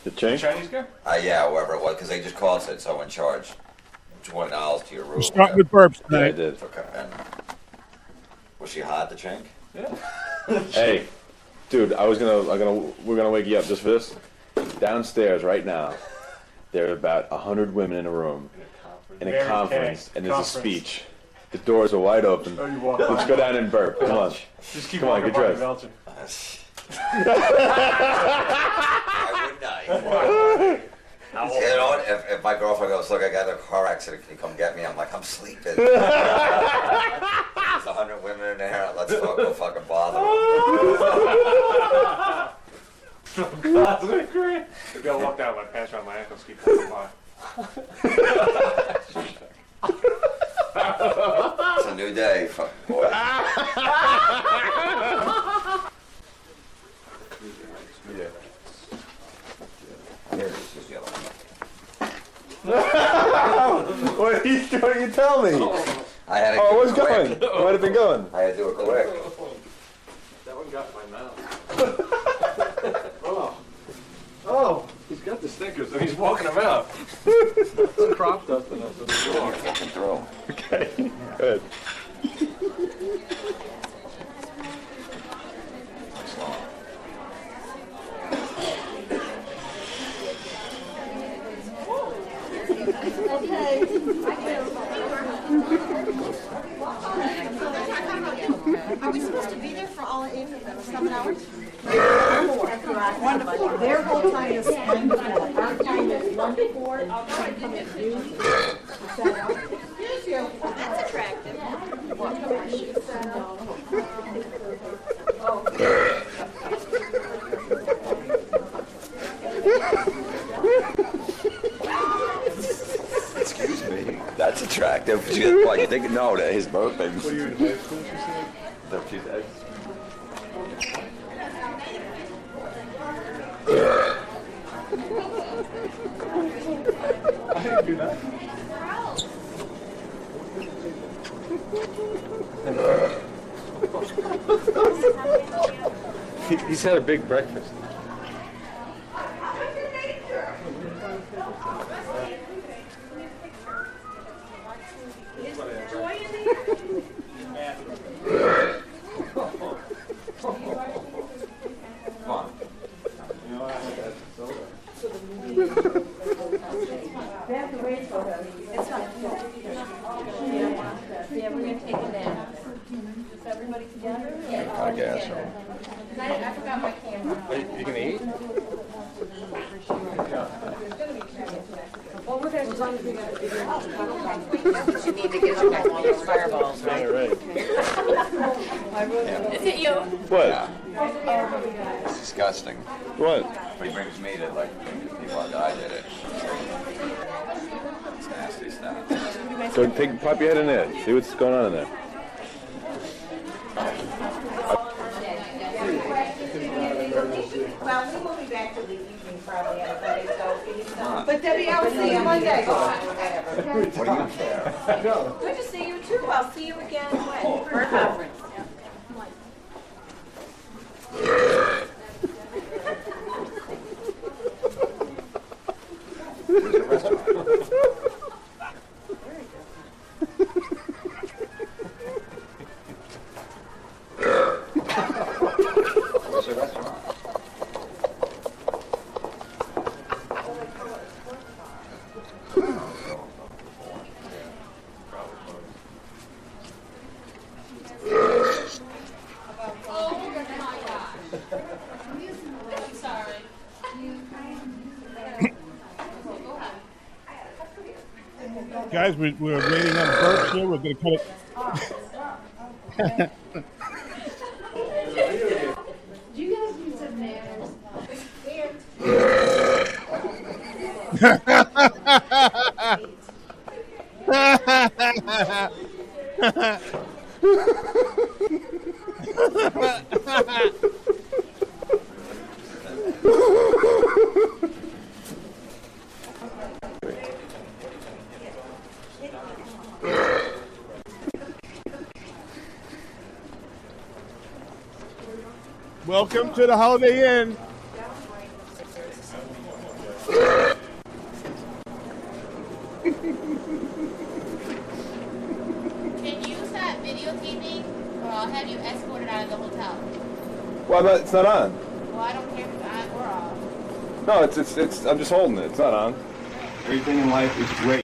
The change? Chinese guy? Yeah, whoever it was, because they just called and said someone charged $20 to your room. We're starting with burps Yeah, I tonight. did. Okay. And was she hot, the chink? Yeah. Hey, dude, we're gonna wake you up just for this. Downstairs right now, there are about 100 women in a room, in a conference, and there's a speech. The doors are wide open. Oh, you walk Let's go down and burp. Come on. Just keep Come on, walking get by dressed. Belgium. Why wouldn't I? You know what? If my girlfriend goes, look, I got in a car accident, can you come get me? I'm like, I'm sleeping. There's 100 women in there. Let's go fucking bother them. That's great. Maybe I'll walk down with my pants around my ankles, keep walking by. It's a new day, fucking boy. Here, this is the other one. What are you trying to tell me? I had to Oh, do what's it quick. going? Might have been going. I had to do it quick. That one got in my mouth. Oh, he's got the stickers and he's walking them out. It's cropped up and that's what he's doing. Fucking throw. Okay, good. Are we supposed to be there for all 7 hours? Wonderful. Their whole time is 9 to 4. Our time is 1 to 4. That's attractive. Excuse me. That's attractive. She goes, what, you think? No, that his burping. What are you in high school, she said? She said. I didn't do that. He's had a big breakfast. Yeah, we're going to take a nap. Is everybody together? I guess. I forgot my camera. You can eat? Well, we're going to You need to get you back all those fireballs, right? All right. Is it you? What? It's disgusting. What? But he brings me to, like, people like I did it. It's nasty stuff. So pop your head in there. See what's going on in there. Well, we will be back to the evening probably on Sunday, so. But Debbie, I will see you Monday. What do you care? Good to see you too. I'll see you again when? For a conference. Where's the restaurant? Guys, we're waiting on burps here. We're going to cut it. Do you guys use some manners? Welcome to the Holiday Inn. videotaping, or I'll have you escorted out of the hotel. Well, it's not on. Well, I don't care if it's on or off. No, it's. I'm just holding it. It's not on. Everything in life is great.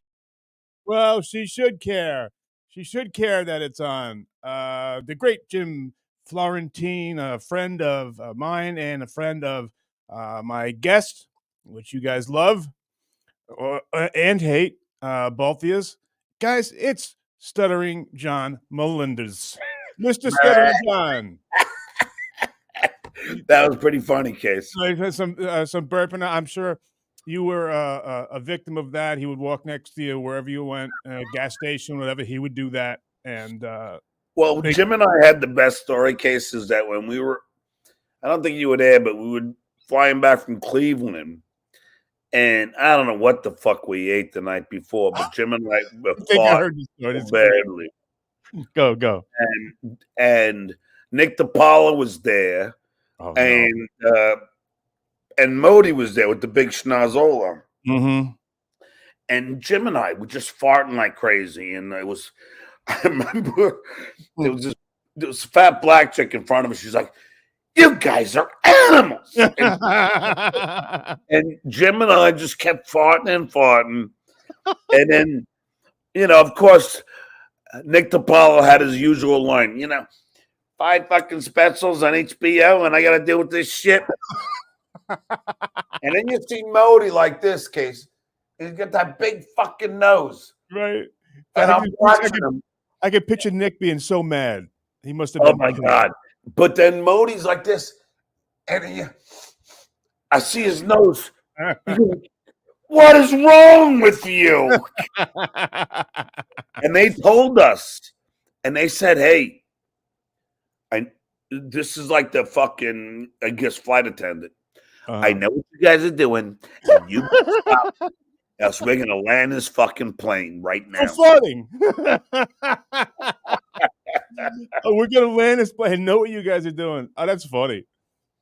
Well, she should care. She should care that it's on. The great Jim Florentine, a friend of mine and a friend of my guest, which you guys love and hate, both of yous. Guys, it's Stuttering John Melendez. Mr. Stuttering John. That was pretty funny, Case. Some burping. I'm sure you were a victim of that. He would walk next to you wherever you went, gas station, whatever. He would do that. And well, Jim and I had the best story cases that when we were, I don't think you were there, but we were flying back from Cleveland. And I don't know what the fuck we ate the night before, but Jim and I fought badly. Go. And Nick DiPaolo was there. Oh, and Modi was there with the big schnozola. Mm-hmm. And Jim and I were just farting like crazy. And it was, I remember there was a fat black chick in front of us. She's like, "You guys are animals." And Jim and I just kept farting and farting. And then, of course, Nick DiPaolo had his usual line, 5 fucking specials on HBO, and I got to deal with this shit. And then you see Modi like this, Case. He's got that big fucking nose. Right. And I'm watching him. I could picture Nick being so mad. He must have Oh, been. my God. But then Modi's like this, and I see his nose. What is wrong with you? And they told us, and they said, "Hey, this is like the fucking, I guess, flight attendant. I know what you guys are doing, and you stop, else we're gonna land this fucking plane right now." Flooding. We're gonna land this plane. I know what you guys are doing. Oh, that's funny.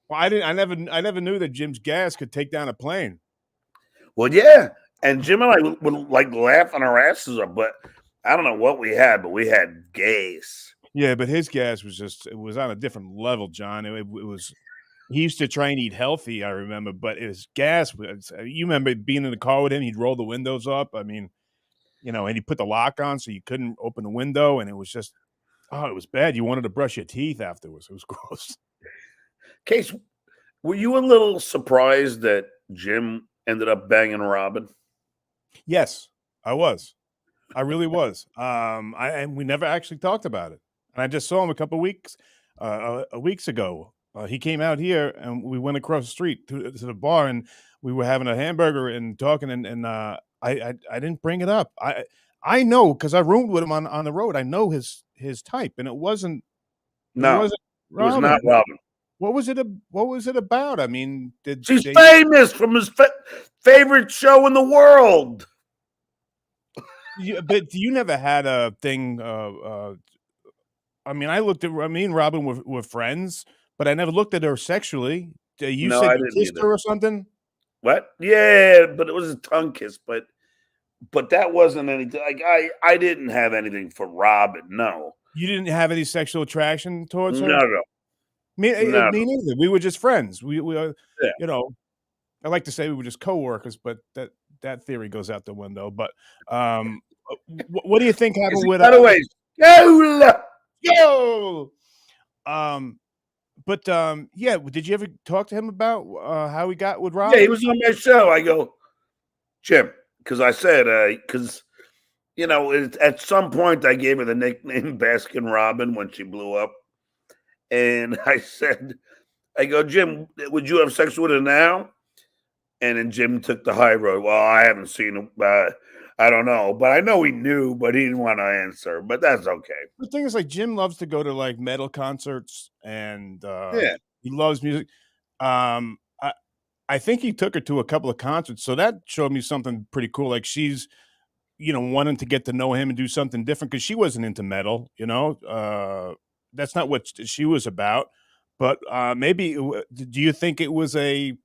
Well, I never knew that Jim's gas could take down a plane. Well, yeah, and Jim and I would like laughing our asses up, but I don't know what we had, but we had gas. Yeah, but his gas was it was on a different level, John. It was. He used to try and eat healthy, I remember, but his gas was. You remember being in the car with him? He'd roll the windows up. I mean, and he put the lock on so you couldn't open the window, and it was just, it was bad. You wanted to brush your teeth afterwards. It was gross. Case, were you a little surprised that Jim ended up banging Robin? Yes, I was. I really was. And we never actually talked about it. And I just saw him a couple of weeks ago. He came out here, and we went across the street to the bar, and we were having a hamburger and talking. And I didn't bring it up. I know because I roomed with him on the road. I know his type, and it wasn't. No, it was not Robin. What was it about? I mean, she's famous from his favorite show in the world. But you never had a thing. I mean, me and Robin were friends, but I never looked at her sexually. You said you kissed her or something? What? Yeah, but it was a tongue kiss. But that wasn't anything. Like I didn't have anything for Robin. No. You didn't have any sexual attraction towards her? No. Me neither. We were just friends. We I like to say we were just coworkers, but that theory goes out the window. But what do you think happened with? Anyways, go. But yeah, did you ever talk to him about how he got with Rob? Yeah, he was on my show. I go, Jim, because I said, because at some point I gave her the nickname Baskin Robin when she blew up, and I go, Jim, would you have sex with her now? And then Jim took the high road. Well, I haven't seen him. I don't know, but I know he knew, but he didn't want to answer. But that's okay. The thing is, like, Jim loves to go to like metal concerts, and he loves music. I think he took her to a couple of concerts, so that showed me something pretty cool. Like she's, wanting to get to know him and do something different because she wasn't into metal. That's not what she was about. But maybe, do you think it was just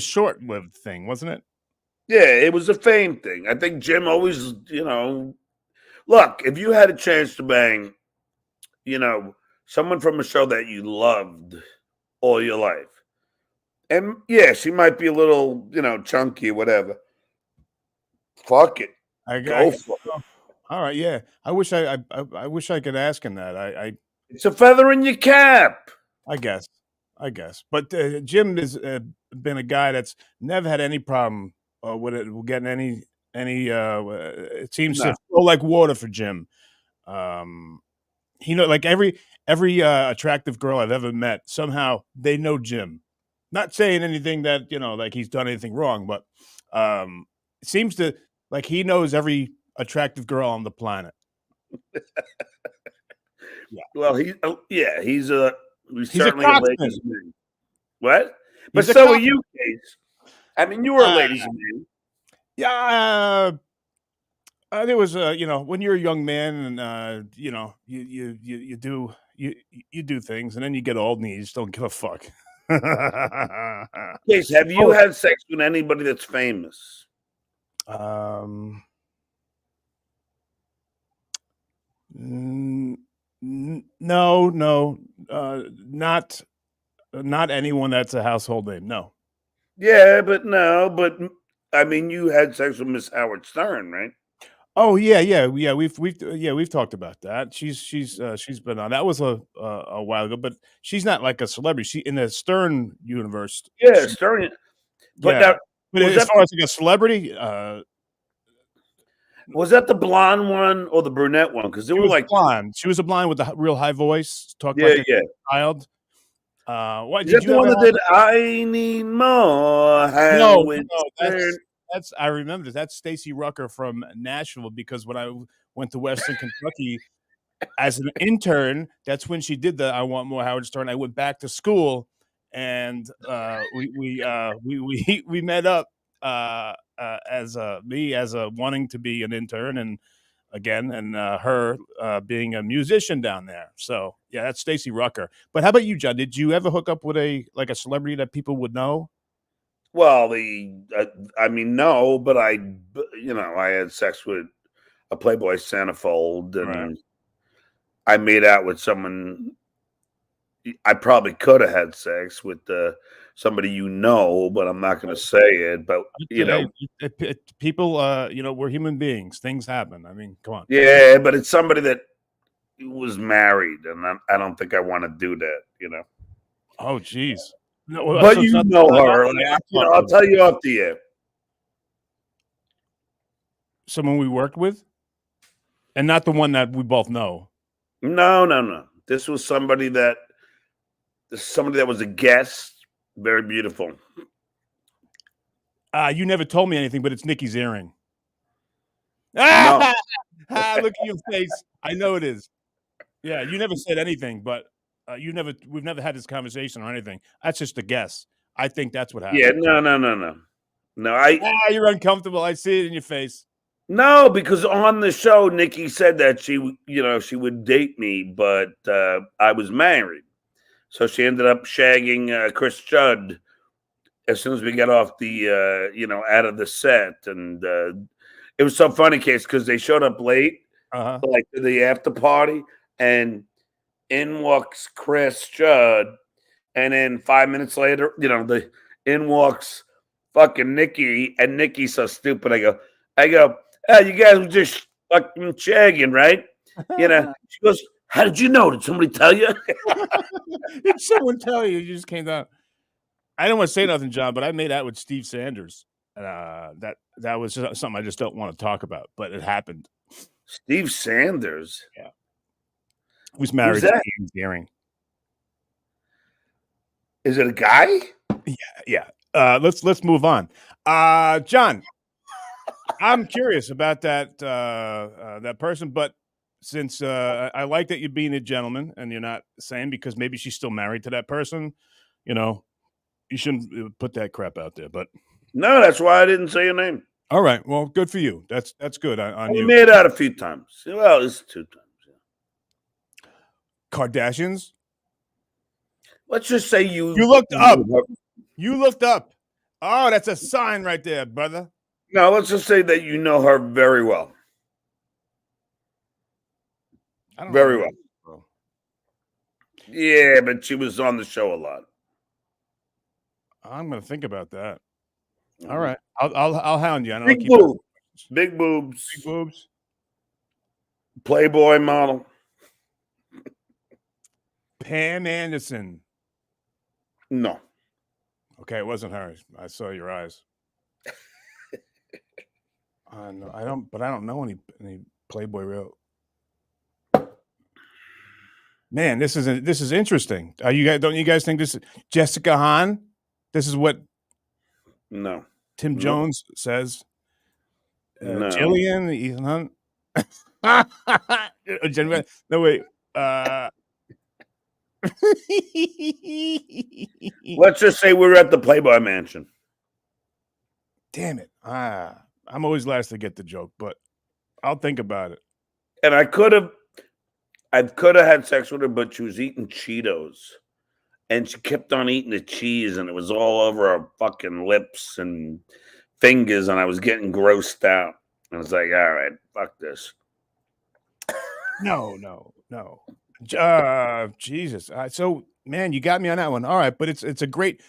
short-lived thing, wasn't it? Yeah, it was a fame thing. I think Jim always, look, if you had a chance to bang, someone from a show that you loved all your life, and yeah, she might be a little, chunky, whatever. Fuck it, go for it. All right, yeah. I wish I wish I could ask him that. It's a feather in your cap. I guess. But Jim has been a guy that's never had any problem with it getting any. It seems to flow like water for Jim. Like every attractive girl I've ever met, somehow they know Jim. Not saying anything that like he's done anything wrong, but it seems to like he knows every attractive girl on the planet. Yeah. Well, he's certainly a ladies' man. What? But so are you, Case. I mean, you were a ladies' man. Yeah. There was when you're a young man and you do things and then you get old and you just don't give a fuck. Case, have you had sex with anybody that's famous? No, not anyone that's a household name. No. Yeah, but I mean, you had sex with Miss Howard Stern, right? Oh yeah. We've talked about that. She's been on. That was a while ago, but she's not like a celebrity. She in the Stern universe. Yeah, Stern. But as far as like a celebrity, was that the blonde one or the brunette one? Because they were like blonde. She was a blonde with a real high voice. Talked like a child. What is that the one that did? I need more. No, that's I remember this. That's Stacy Rucker from Nashville because when I went to Western Kentucky as an intern, that's when she did the I Want More Howard Stern. I went back to school and we met up as me as a wanting to be an intern and her being a musician down there. So yeah, that's Stacy Rucker. But how about you, John? Did you ever hook up with a celebrity that people would know? Well, I mean, no, but I had sex with a Playboy centerfold, and I made out with someone. I probably could have had sex with somebody but I'm not going to say it. But people, we're human beings. Things happen. I mean, come on. Yeah, but it's somebody that was married, and I don't think I want to do that. Oh, geez. No, but so you know her. I'll tell you off the air. Someone we worked with, and not the one that we both know. No. This was somebody that was a guest. Very beautiful. You never told me anything, but it's Nikki's earring. No. Look at your face. I know it is. Yeah, you never said anything, but we've never had this conversation or anything. That's just a guess. I think that's what happened. Yeah, no. You're uncomfortable. I see it in your face. No, because on the show, Nikki said that she would date me, but I was married. So she ended up shagging Chris Judd as soon as we got off the, out of the set. And it was so funny, Case, because they showed up late, like to the after party, and in walks Chris Judd, and then 5 minutes later, in walks fucking Nikki, and Nikki's so stupid. I go, hey, you guys were just fucking shagging, right? She goes, how did you know? Did somebody tell you? Did someone tell you? You just came down. I don't want to say nothing, John, but I made out with Steve Sanders. That was just something I just don't want to talk about, but it happened. Steve Sanders? Yeah. Who's married to Ian Gearing. Is it a guy? Yeah. Let's move on. John, I'm curious about that person, but since I like that you're being a gentleman and you're not saying because maybe she's still married to that person, you shouldn't put that crap out there. But no, that's why I didn't say your name. All right, well, good for you. That's good on you. I made out a few times. Well, it's 2 times. Kardashians? Let's just say you looked up. You looked up. Oh, that's a sign right there, brother. No, let's just say that you know her very well. I don't Very know. well. Yeah, but she was on the show a lot. I'm gonna think about that. All right, I'll hound you. And I'll Big keep boobs. Big boobs. big boobs. Playboy model. Pam Anderson. No. Okay, it wasn't her. I saw your eyes. No, I don't know any Playboy real. Man, this is interesting. Don't you guys think this is Jessica Hahn? This is what No. Tim Jones says. No. Jillian, Ethan Hunt. No wait. Let's just say we're at the Playboy Mansion. Damn it. I'm always last to get the joke, but I'll think about it. And I could have had sex with her, but she was eating Cheetos. And she kept on eating the cheese, and it was all over her fucking lips and fingers, and I was getting grossed out. I was like, all right, fuck this. No. Jesus. So, man, you got me on that one. All right, but it's a great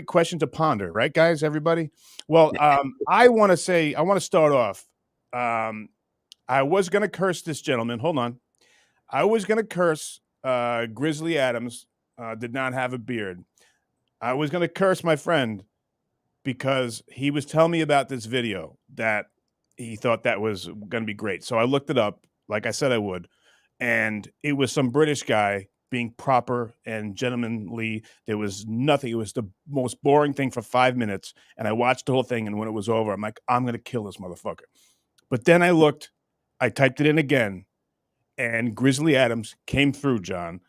question to ponder, right, guys? Everybody. Well, I want to start off. I was going to curse this gentleman. Hold on. I was going to curse Grizzly Adams. Did not have a beard. I was going to curse my friend because he was telling me about this video that he thought that was going to be great. So I looked it up, like I said I would, and it was some British guy being proper and gentlemanly. There was nothing. It was the most boring thing for 5 minutes, and I watched the whole thing, and when it was over, I'm like, I'm going to kill this motherfucker. But then I typed it in again, and Grizzly Adams came through, John.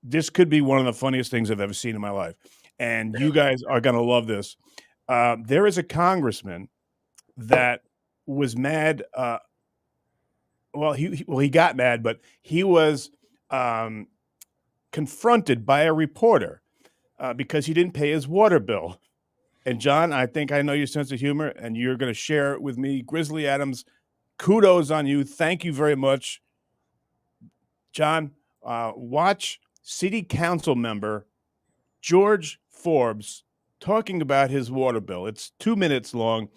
This could be one of the funniest things I've ever seen in my life. And you guys are going to love this. There is a congressman that was mad. He got mad, but he was confronted by a reporter because he didn't pay his water bill. And John, I think I know your sense of humor, and you're going to share it with me. Grizzly Adams, kudos on you. Thank you very much. John, watch City Council member George Forbes talking about his water bill. It's 2 minutes long.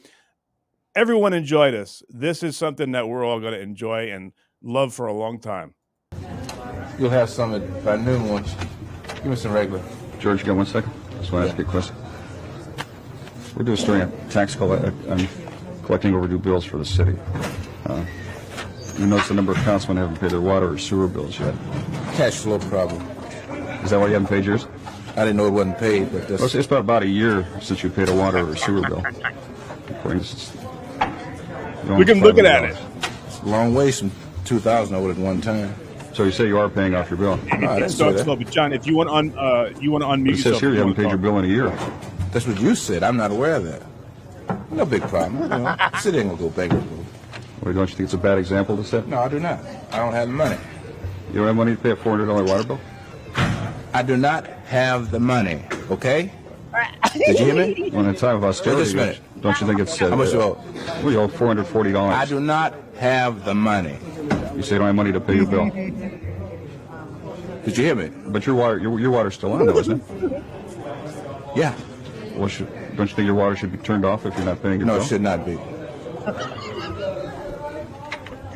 Everyone enjoy this. This is something that we're all going to enjoy and love for a long time. You'll have some by noon, won't you? Give me some regular. George, you got 1 second? Just want to ask you a question. We're doing a story on tax collecting overdue bills for the city. You notice the number of councilmen haven't paid their water or sewer bills yet. Cash flow problem. Is that why you haven't paid yours? I didn't know it wasn't paid, but that's... Well, it's about a year since you paid a water or sewer bill. According to... We can look at it. It's a long ways from 2,000 over at one time. So you say you are paying off your bill? No, I didn't say that. Slow, but John, if you want to unmute yourself... It says here you haven't paid your bill in a year. That's what you said. I'm not aware of that. No big problem. You know, city ain't gonna go bankrupt. Well, don't you think it's a bad example to set? No, I do not. I don't have the money. You don't have money to pay a $400 water bill? I do not have the money, okay? Did you hear me? Well, in a time of austerity, Wait a minute. don't you think it's... How much you owe? We owe $440. I do not have the money. You say you don't have money to pay your bill. Did you hear me? But your water's still on, though, isn't it? Yeah. Well, don't you think your water should be turned off if you're not paying your bill? No, it should not be.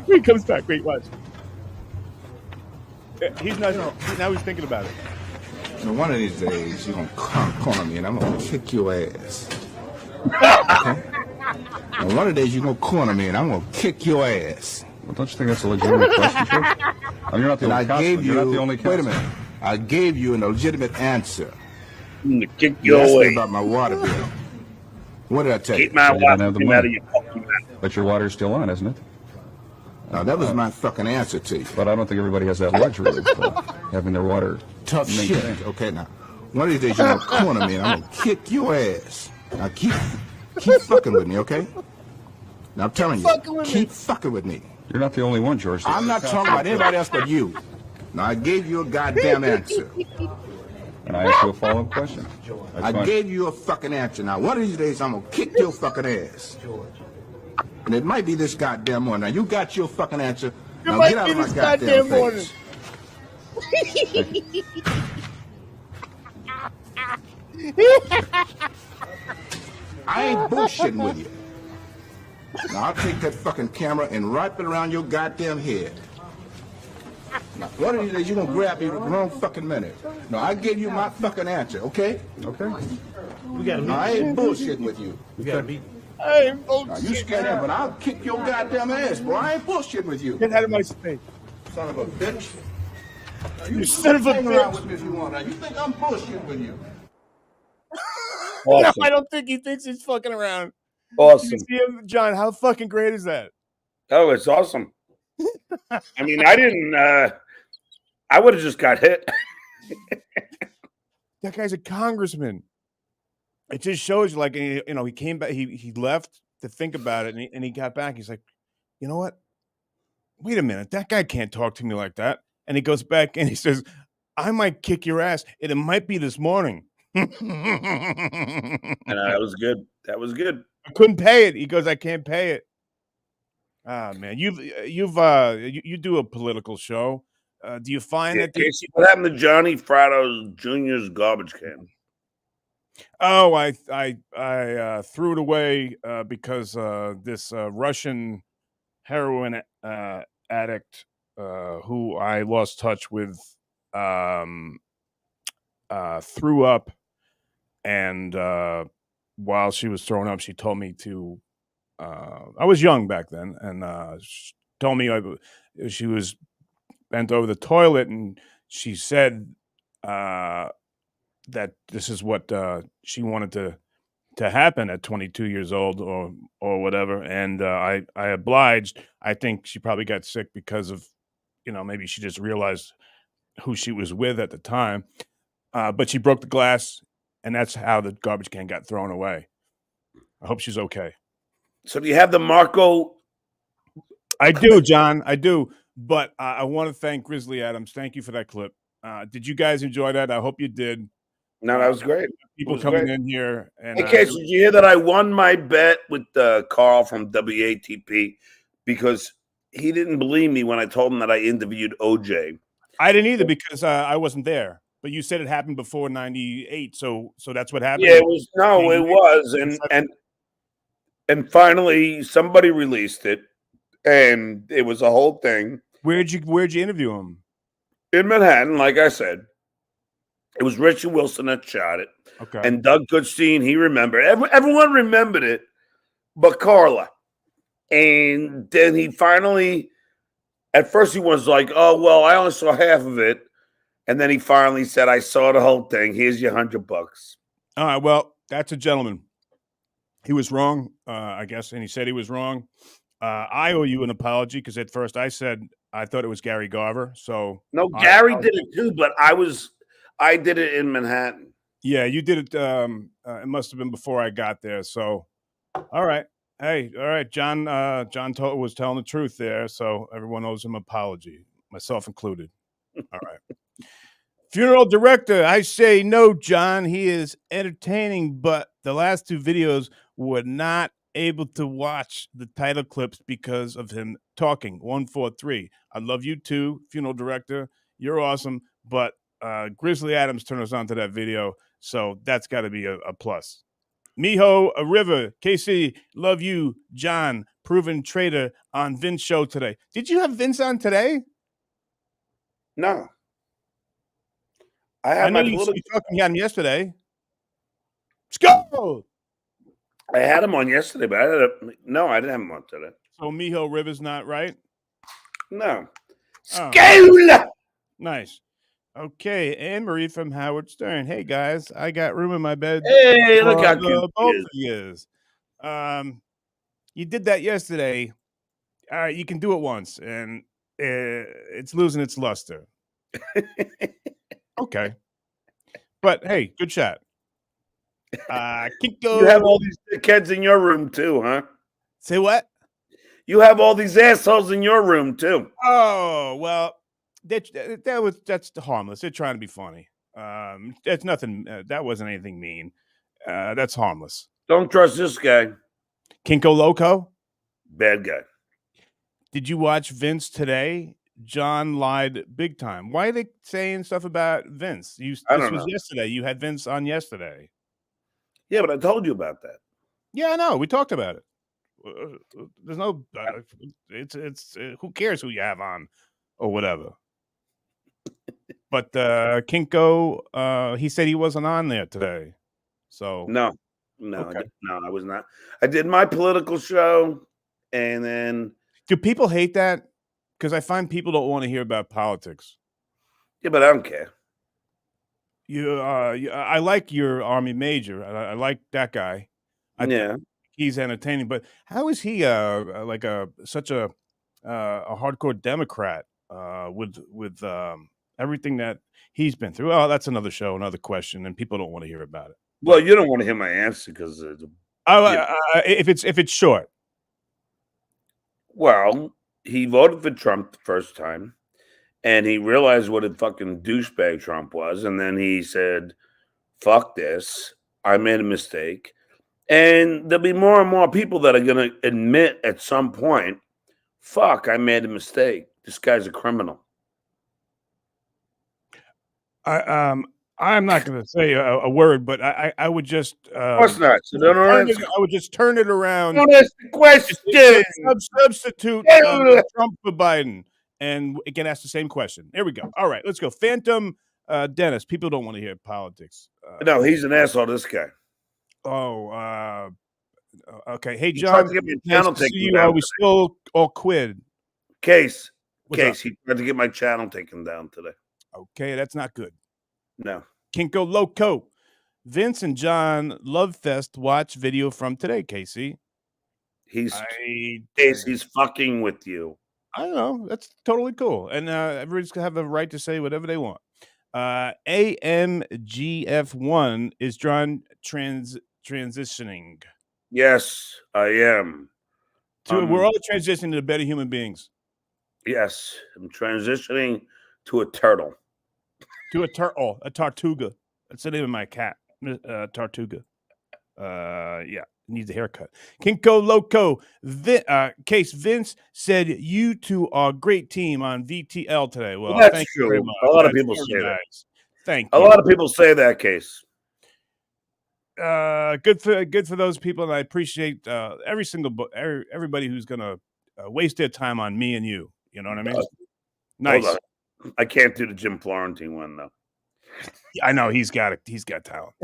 He comes back. Wait, watch. He's not. Now he's thinking about it. Now, one of these days, you're going to corner me, and I'm going to kick your ass. Okay? Now, one of the days, you're going to corner me, and I'm going to kick your ass. Well, don't you think that's a legitimate question, George? I mean, you're not the only councilman. You're not the only councilman. Wait a minute. I gave you a legitimate answer. I'm going to kick You your asked way. me about my water bill. What did I tell you? Keep my You don't have water the out of money. your fucking mouth. But your water's still on, isn't it? Now, that was my fucking answer to you. But I don't think everybody has that luxury of having their water Tough maintained. shit. Okay, now, one of these days you're going to corner me and I'm going to kick your ass. Now, keep fucking with me, okay? Now, I'm telling you, keep fucking with me. You're not the only one, George. I'm not talking about anybody else but you. Now, I gave you a goddamn answer. And I asked you a follow-up question. I gave you a fucking answer. Now, one of these days I'm going to kick your fucking ass. And it might be this goddamn one. Now, you got your fucking answer. Now get out of my goddamn face. I ain't bullshitting with you. Now I'll take that fucking camera and wrap it around your goddamn head. Now, one of these days you're gonna grab me wrong fucking minute. No, I give you my fucking answer, okay? Okay. We got No, I ain't bullshitting with you. We got to beat. I ain't Now, bullshit. you scared him, but I'll kick your goddamn ass, boy. I ain't bullshitting with you. Get out of my space. Son of a bitch. Now, You son of a hang around bitch. with me if you want. Now, you think I'm bullshitting with you? Awesome. No, I don't think he thinks he's fucking around. Awesome. You see him, John, how fucking great is that? Oh, it's awesome. I mean, I didn't. I would have just got hit. That guy's a congressman. It just shows you, like, you know, he came back, he left to think about it, and he got back. He's like, you know what? Wait a minute, that guy can't talk to me like that. And he goes back and he says, I might kick your ass, and it might be this morning. And that was good. That was good. I couldn't pay it. He goes, I can't pay it. Ah, man, you do a political show. Do you find Yeah, that? Casey, what happened to Johnny Fratto Jr.'s garbage can? Oh, I threw it away because this Russian heroin addict who I lost touch with threw up, and while she was throwing up, she told me to. I was young back then, and she told me she was bent over the toilet, and she said that this is what she wanted to happen at 22 years old or whatever, and I obliged. I think she probably got sick because of, you know, maybe she just realized who she was with at the time, but she broke the glass, and that's how the garbage can got thrown away. I hope she's okay. So do you have the Marco? I do, John. I do. But I want to thank Grizzly Adams. Thank you for that clip. Did you guys enjoy that? I hope you did. No, that was great. People was coming great. in here. And Hey, Casey, did you hear that I won my bet with Carl from WATP because he didn't believe me when I told him that I interviewed OJ. I didn't either because I wasn't there. But you said it happened before '98, so that's what happened. Yeah, it was. No, it was, and finally somebody released it, and it was a whole thing. Where'd you interview him? In Manhattan, like I said. It was Richard Wilson that shot it. Okay. And Doug Goodstein, he remembered. Everyone remembered it, but Carla. And then he finally, at first he was like, oh, well, I only saw half of it. And then he finally said, I saw the whole thing. Here's your $100. All right. Well, that's a gentleman. He was wrong, I guess, and he said he was wrong. I owe you an apology because at first I said I thought it was Gary Garver. So no, Gary did it too, but I did it in Manhattan. Yeah, you did it. It must have been before I got there. So, all right. Hey, all right. John was telling the truth there. So everyone owes him an apology, myself included. All right. Funeral director, I say no, John. He is entertaining, but the last two videos were not able to watch the title clips because of him talking. 143. I love you too, funeral director. You're awesome, but Grizzly Adams turned us on to that video, so that's got to be a plus. Miho, a river, KC, love you, John, proven traitor on Vince show today. Did you have Vince on today? No. I know you talking to him yesterday. Let's go. I had him on yesterday, but I didn't have him on today. So Miho River's not right? No. Oh. Nice. Okay, Anne Marie from Howard Stern. Hey guys, I got room in my bed. Hey, look how cute both of you. You did that yesterday. All right, you can do it once, and it's losing its luster. Okay, but hey, good shot. You have all these dickheads in your room too, huh? Say what? You have all these assholes in your room too. Oh well. That's harmless. They're trying to be funny. That's nothing. That wasn't anything mean. That's harmless. Don't trust this guy. Kinko Loco, bad guy. Did you watch Vince today? John lied big time. Why are they saying stuff about Vince? This was yesterday. You had Vince on yesterday. Yeah, but I told you about that. Yeah, I know. We talked about it. There's no. It's who cares who you have on, or whatever. But Kinko, he said he wasn't on there today. So no, okay. I was not. I did my political show, and then. Do people hate that? Because I find people don't want to hear about politics. Yeah, but I don't care. I like your Army major. I like that guy. Yeah, he's entertaining. But how is he such a hardcore Democrat with everything that he's been through? Oh, that's another show, another question, and people don't want to hear about it. Well, you don't want to hear my answer because if it's short. Well, he voted for Trump the first time, and he realized what a fucking douchebag Trump was, and then he said, "Fuck this! I made a mistake." And there'll be more and more people that are going to admit at some point, "Fuck, I made a mistake. This guy's a criminal." I'm not going to say a word, but I would just. Of course not. So I would just turn it around. Don't ask the question. Substitute Trump for Biden, and it can ask the same question. There we go. All right, let's go. Phantom Dennis. People don't want to hear politics. No, he's an asshole. This guy. Oh, okay. Hey, John. Nice to see you. Are we still all quid? Case. He tried to get my channel taken down today. Okay, that's not good. No. Kinko Loco. Vince and John Love Fest watch video from today, Casey. He's fucking with you. I don't know. That's totally cool. And everybody's going to have a right to say whatever they want. AMGF1 is John transitioning. Yes, I am. We're all transitioning to better human beings. Yes, I'm transitioning to a turtle. To a Tartuga. That's the name of my cat, Tartuga. Yeah, needs a haircut. Kinko Loco. Case Vince said you two are a great team on VTL today. Well, that's thank true. You very much. A lot of people say that. Thank you. A lot of people say that, Case. Good for those people, and I appreciate everybody who's gonna waste their time on me and you. You know what I mean? Nice. I can't do the Jim Florentine one though. I know he's got talent.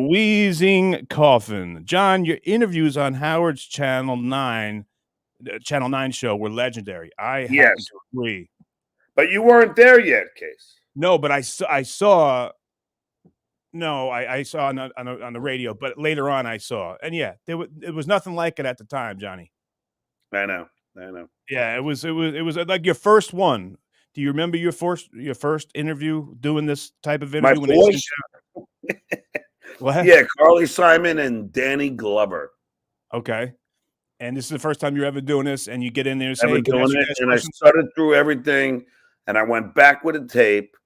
Wheezing Coffin. John, your interviews on Howard's Channel 9 show were legendary. I happen to agree. But you weren't there yet, Case. No, but I saw. No, I saw on the radio, but later on I saw, and yeah, it was nothing like it at the time, Johnny. I know. Yeah, it was like your first one. Do you remember your first interview doing this type of interview? My voice? What? Yeah, Carly Simon and Danny Glover. Okay. And this is the first time you're ever doing this, and you get in there and say, "Hey, doing it," and I started through everything, and I went back with a tape,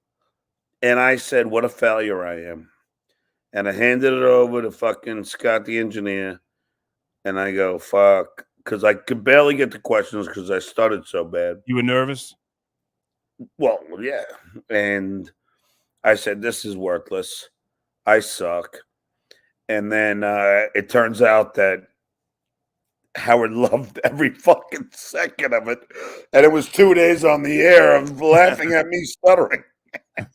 and I said, "What a failure I am," and I handed it over to fucking Scott, the engineer, and I go, "Fuck," because I could barely get the questions because I started so bad. You were nervous? Well, yeah. And I said, "This is worthless. I suck." And then it turns out that Howard loved every fucking second of it. And it was 2 days on the air of laughing at me stuttering.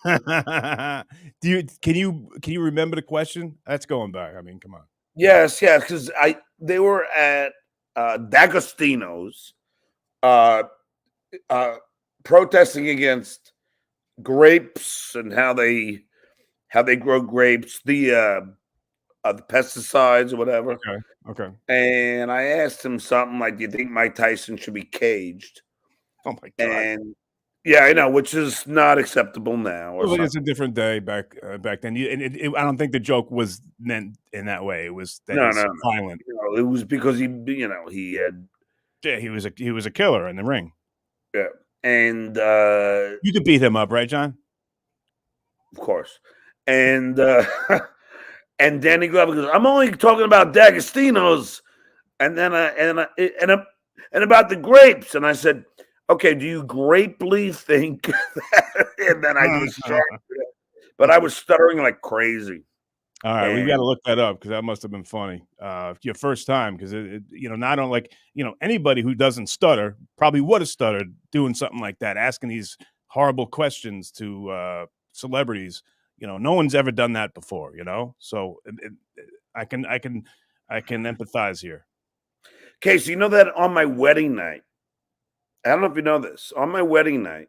Can you remember the question? That's going back. I mean, come on. Yes, because they were at D'Agostino's protesting against grapes and how they grow grapes, the pesticides or whatever. Okay. And I asked him something like, "Do you think Mike Tyson should be caged?" Oh my God. And yeah, I know, which is not acceptable now. Well, it's a different day back then. I don't think the joke was meant in that way. It was that no. violent. It was because he had. Yeah, he was a killer in the ring. Yeah. And you could beat him up, right, John? Of course. And and Danny Glover goes, "I'm only talking about D'Agostino's," and then and about the grapes. And I said, okay, do you greatly think that? And then I just started, but I was stuttering like crazy. All right, we've got to look that up because that must have been funny. Your first time, because not only like anybody who doesn't stutter probably would have stuttered doing something like that, asking these horrible questions to celebrities. No one's ever done that before. So I can empathize here. Okay, so you know that on my wedding night, I don't know if you know this. On my wedding night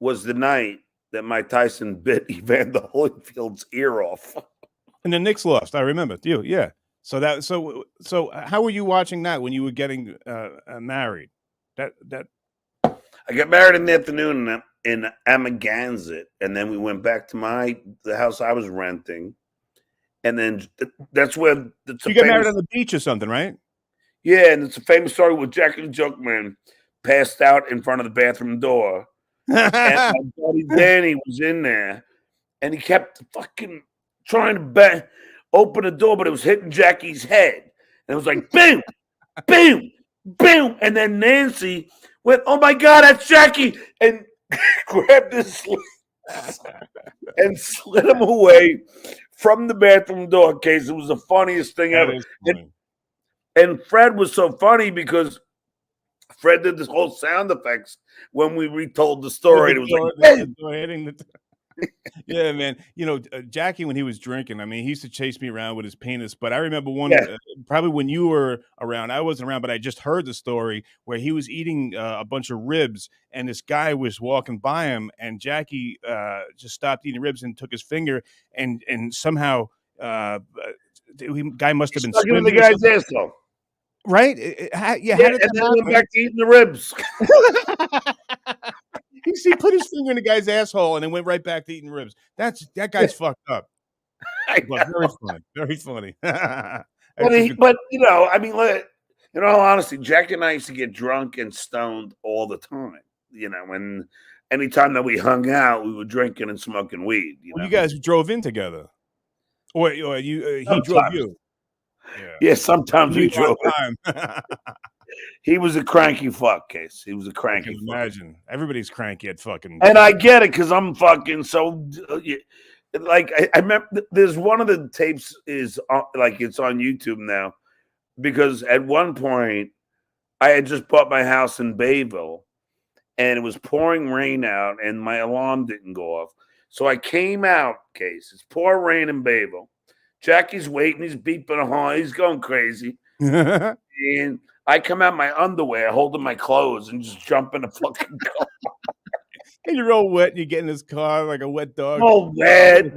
was the night that Mike Tyson bit Evander Holyfield's ear off. And the Knicks lost. I remember you. Yeah. So how were you watching that when you were getting married? I got married in the afternoon in Amagansett, and then we went back to the house I was renting, and then that's where you got married on the beach or something, right? Yeah, and it's a famous story where Jackie the Joke Man passed out in front of the bathroom door, and my buddy Danny was in there, and he kept fucking trying to open the door, but it was hitting Jackie's head, and it was like boom, boom, boom, and then Nancy went, "Oh my God, that's Jackie!" and grabbed his sleeve and slid him away from the bathroom door. Case it was the funniest thing ever. And Fred was so funny because Fred did this whole sound effects when we retold the story. It was like, yeah, man. Jackie, when he was drinking, I mean, he used to chase me around with his penis. But I remember probably when you were around, I wasn't around, but I just heard the story where he was eating a bunch of ribs, and this guy was walking by him, and Jackie just stopped eating ribs and took his finger, and somehow the guy must have been swimming the guy's asshole. Right? How did that then went back to eating the ribs. He put his finger in the guy's asshole and then went right back to eating ribs. That guy's fucked up. Very funny. Very funny. But I mean, in all honesty, Jack and I used to get drunk and stoned all the time. When anytime that we hung out, we were drinking and smoking weed. You guys drove in together, or he drove you. Yeah, sometimes we drove. He was a cranky fuck, Case. He was a cranky. Imagine everybody's cranky at fucking. And I get it because I'm fucking so. Like I remember, there's one of the tapes is like it's on YouTube now, because at one point I had just bought my house in Bayville, and it was pouring rain out, and my alarm didn't go off. So I came out, Case. It's pouring rain in Bayville. Jackie's waiting. He's beeping a horn. He's going crazy. And I come out my underwear, holding my clothes, and just jump in the fucking car. And you're all wet, and you get in this car like a wet dog. Oh, wet.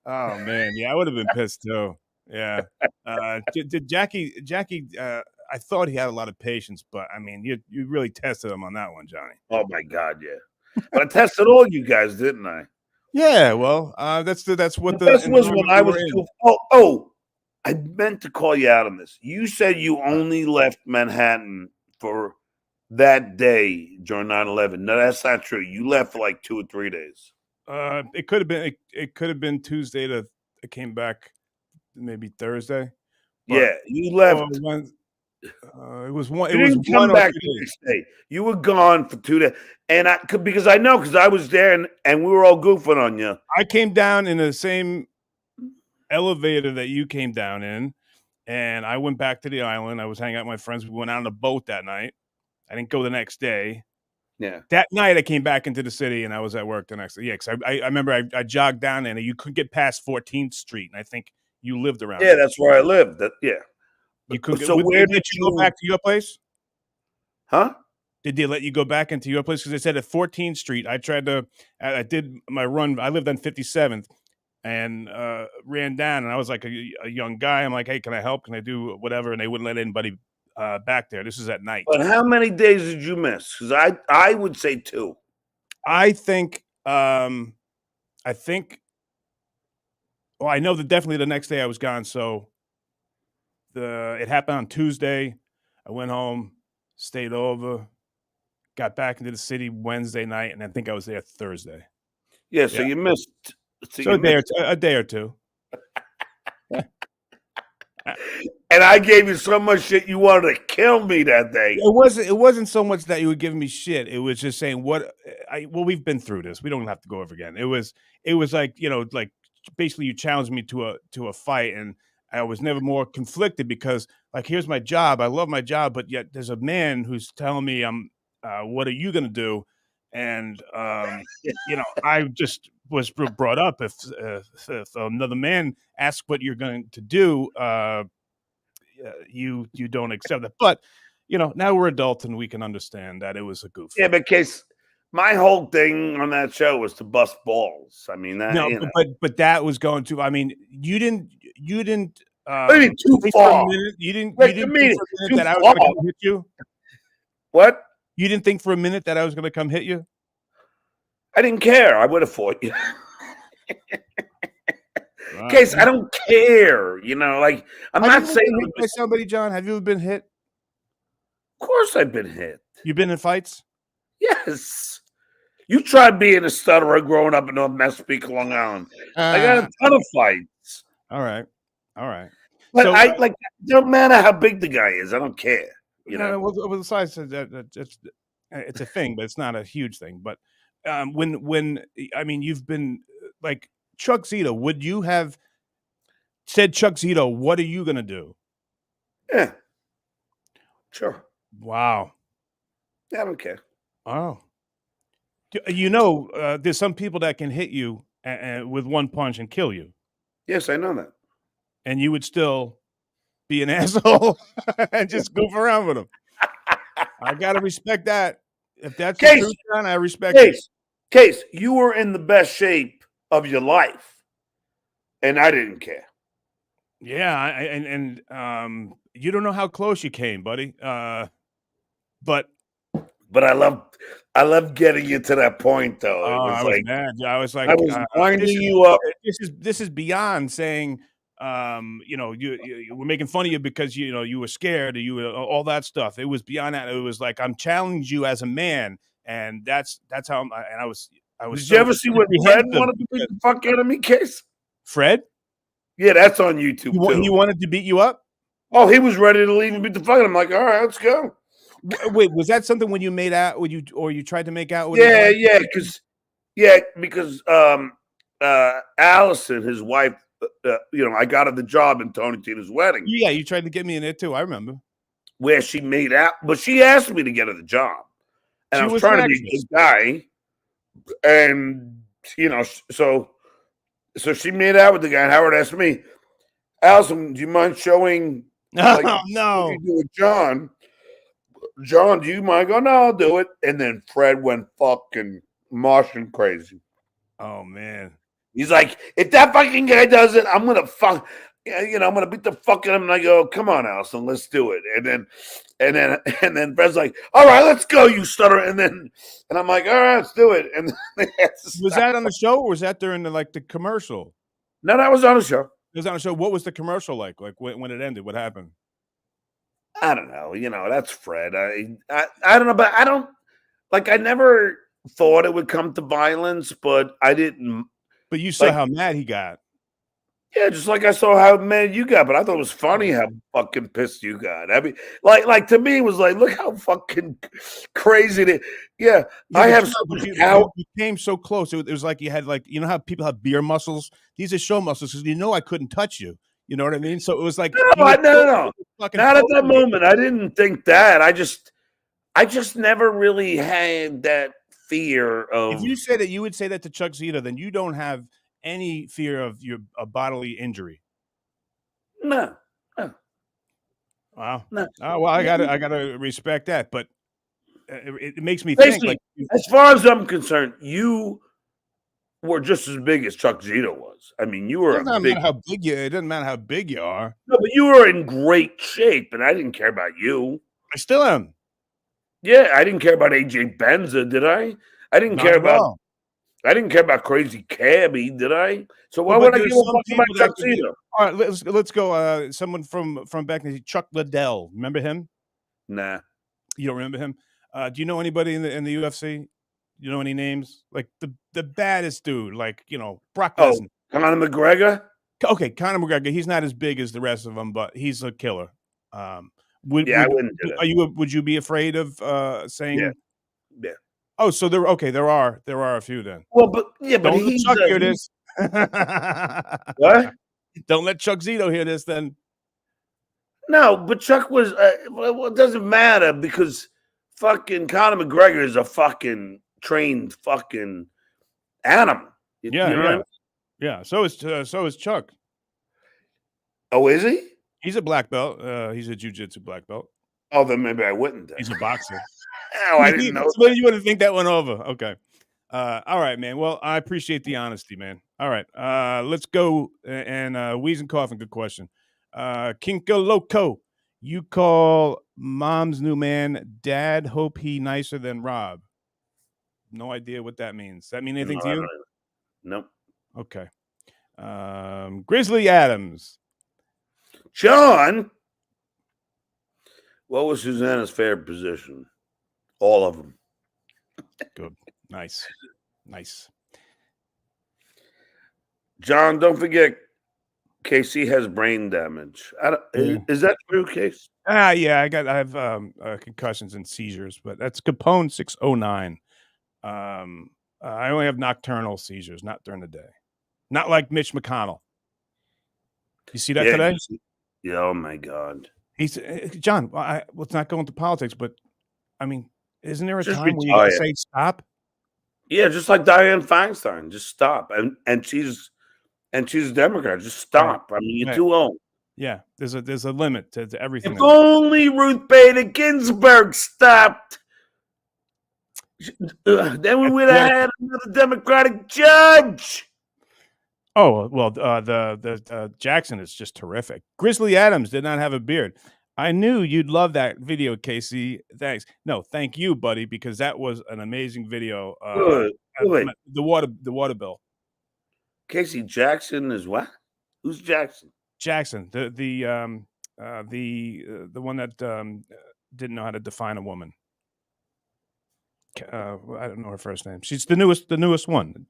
Oh, man. Yeah, I would have been pissed, too. Yeah. Jackie, I thought he had a lot of patience, but, I mean, you really tested him on that one, Johnny. Oh, my God, yeah. But I tested all you guys, didn't I? Yeah, well, that's what the best was when I was too. I meant to call you out on this. You said you only left Manhattan for that day during 9/11. No, that's not true. You left for like 2 or 3 days. It could have been Tuesday to I came back maybe Thursday. Yeah, you left. It was one. You didn't come back the next day. You were gone for 2 days, and because I was there, and we were all goofing on you. I came down in the same elevator that you came down in, and I went back to the island. I was hanging out with my friends. We went out on a boat that night. I didn't go the next day. Yeah, that night I came back into the city, and I was at work the next day. Yeah, because I remember I jogged down there, and you couldn't get past 14th Street, and I think you lived around. Yeah, that's where I lived. Yeah. You could. So where did you go back to your place? Huh? Did they let you go back into your place? Because they said at 14th Street. I did my run. I lived on 57th, and ran down. And I was like a young guy. I'm like, hey, can I help? Can I do whatever? And they wouldn't let anybody back there. This is at night. But how many days did you miss? Because I would say 2. I think. Well, I know that definitely the next day I was gone. So. It happened on Tuesday. I went home, stayed over, got back into the city Wednesday night, and I think I was there Thursday. Yeah, so you missed. A day or two. And I gave you so much shit you wanted to kill me that day. It wasn't so much that you were giving me shit. It was just saying well, we've been through this. We don't have to go over again. It was like, like basically you challenged me to a fight, and I was never more conflicted because like, here's my job. I love my job, but yet there's a man who's telling me what are you going to do? And I just was brought up if another man asks what you're going to do, you don't accept it. But now we're adults and we can understand that it was a goof. Yeah, but case my whole thing on that show was to bust balls. I mean, that, No, but that was going to. I mean, you didn't. Maybe too far. You didn't Wait, think me, for a minute that I was going to come hit you. What? You didn't think for a minute that I was going to come hit you? I didn't care. I would have fought you. Case, I don't care. Like I'm not saying hit by somebody, John. Have you ever been hit? Of course, I've been hit. You've been in fights? Yes. You tried being a stutterer growing up in North Massapequa, Long Island. I got a ton of fights. All right. But So, it don't matter how big the guy is. I don't care. Well, besides it's a thing, but it's not a huge thing. But when I mean, you've been like Chuck Zito. Would you have said, Chuck Zito, what are you going to do? Yeah. Sure. Wow. Yeah, I don't care. Oh. There's some people that can hit you with one punch and kill you. Yes, I know that. And you would still be an asshole and just goof around with them. I got to respect that. If that's the truth, John, I respect it. Case, you were in the best shape of your life, and I didn't care. Yeah, and you don't know how close you came, buddy. But I love getting you to that point, though. I was mad. I was like, I was winding you up. This is beyond saying, you were making fun of you because you were scared, or you were all that stuff. It was beyond that. It was like, I'm challenging you as a man, and that's how. I was. Did you ever see what Fred wanted to beat the fuck out of me, Case? Fred? Yeah, that's on YouTube too. He wanted to beat you up? Oh, he was ready to leave and beat the fuck out of him. I'm like, all right, let's go. Wait, was that something when you made out with you, or you tried to make out with? Because Allison, his wife, I got her the job in Tony Tina's wedding. Yeah, you tried to get me in there too. I remember. Where she made out, but she asked me to get her the job, and I was trying to be a good guy, and so she made out with the guy. And Howard asked me, Allison, do you mind showing? No. What you do with John? John, do you mind? I go, no, I'll do it. And then Fred went fucking Martian crazy. Oh man. He's like, if that fucking guy does it, I'm gonna I'm gonna beat the fuck out of him. And I go, come on, Allison, let's do it. And then Fred's like, all right, let's go, you stutter. And I'm like, all right, let's do it. And was that on the show, or was that during the commercial? No, that was on the show. It was on the show. What was the commercial like? Like when it ended, what happened? I don't know. That's Fred. I don't know, but I don't I never thought it would come to violence, but I didn't. But you saw how mad he got. Yeah, just like I saw how mad you got, but I thought it was funny how fucking pissed you got. I mean, like to me, it was like, look how fucking crazy it is. Yeah, I have you came so close. It was like you had how people have beer muscles. These are show muscles because I couldn't touch you. You know what I mean? So it was like no. Not at that moment. I didn't think that. I just never really had that fear of. If you say that, you would say that to Chuck Zito, then you don't have any fear of your bodily injury. No. Wow. No. Oh, well, I gotta respect that, but it makes me think. Like, as far as I'm concerned, you were just as big as Chuck Zito was. I mean, you were it doesn't matter how big you are. No, but you were in great shape, and I didn't care about you. I still am. Yeah, I didn't care about AJ Benza, did I? I didn't care about Crazy Cabby, did I? So why would I give a fuck about Chuck Zito? All right, let's go. Someone from back then, Chuck Liddell. Remember him? Nah. You don't remember him? Do you know anybody in the UFC? You know any names? Like the baddest dude, Brock Lesnar. Conor McGregor? Okay, Conor McGregor. He's not as big as the rest of them, but he's a killer. Would I wouldn't do that. Would you be afraid of saying? Yeah. Oh, so there. Okay, there are a few then. Well, but Don't let he's Chuck hear this. What? Don't let Chuck Zito hear this then. No, but Chuck was. Well, it doesn't matter because fucking Conor McGregor is a fucking trained fucking animal. You know what I mean? Yeah. So is Chuck. Oh, is he? He's a black belt. He's a jiu-jitsu black belt. Oh, then maybe I wouldn't. He's a boxer. Oh, I didn't know. So you wouldn't think that went over. Okay. All right, man. Well, I appreciate the honesty, man. All right. Let's go and wheeze and coughing. Good question. Kinka Loco. You call mom's new man dad. Hope he nicer than Rob. No idea what that means. Does that mean anything to you? Nope. Okay. Grizzly Adams. John, what was Susanna's favorite position? All of them. Good. Nice. John, don't forget, KC has brain damage. Is that true, Case? Yeah, I have concussions and seizures, but that's Capone 609. I only have nocturnal seizures, not during the day. Not like Mitch McConnell. You see that today? Yeah, oh my God. He's John. Let's not go into politics, but I mean, isn't there a Just time when you gotta say stop? Yeah, just like Dianne Feinstein, just stop. And she's a Democrat. Just stop. Right. I mean, you're too old. Yeah, there's a limit to everything. If only Ruth Bader Ginsburg stopped, then we would have had another Democratic judge. Oh well, the Jackson is just terrific. Grizzly Adams did not have a beard. I knew you'd love that video, Casey. Thanks. No, thank you, buddy, because that was an amazing video. Wait. The water bill. Casey Jackson is what? Who's Jackson? Jackson, the one that didn't know how to define a woman. I don't know her first name. She's the newest one.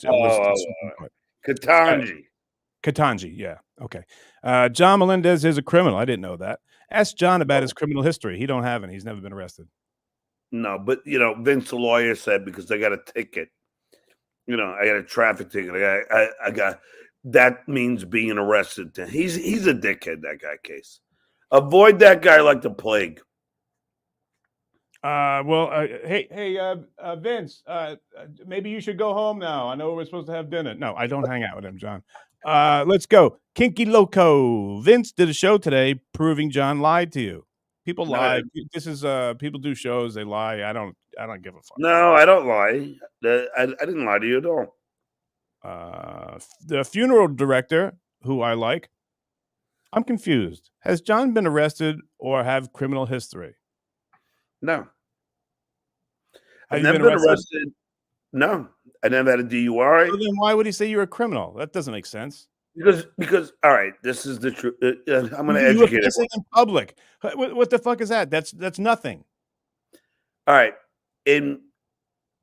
Katanji, yeah. Okay. John Melendez is a criminal. I didn't know that. Ask John about his criminal history. He don't have any. He's never been arrested. No, but Vince, the lawyer, said because I got a ticket. I got a traffic ticket. I got that means being arrested. He's a dickhead, that guy, Case. Avoid that guy like the plague. Hey, Vince, maybe you should go home now. I know we're supposed to have dinner. No, I don't hang out with him, John. Let's go. Kinky Loco. Vince did a show today proving John lied to you. People lie. This is people do shows. They lie. I don't give a fuck. No, I don't lie. I didn't lie to you at all. The funeral director, who I like, I'm confused. Has John been arrested or have criminal history? No. Have you been arrested? No. I never had a DUI. So then why would he say you're a criminal? That doesn't make sense. Because all right, this is the truth. I'm going to educate you in public. What the fuck is that? That's nothing. All right. In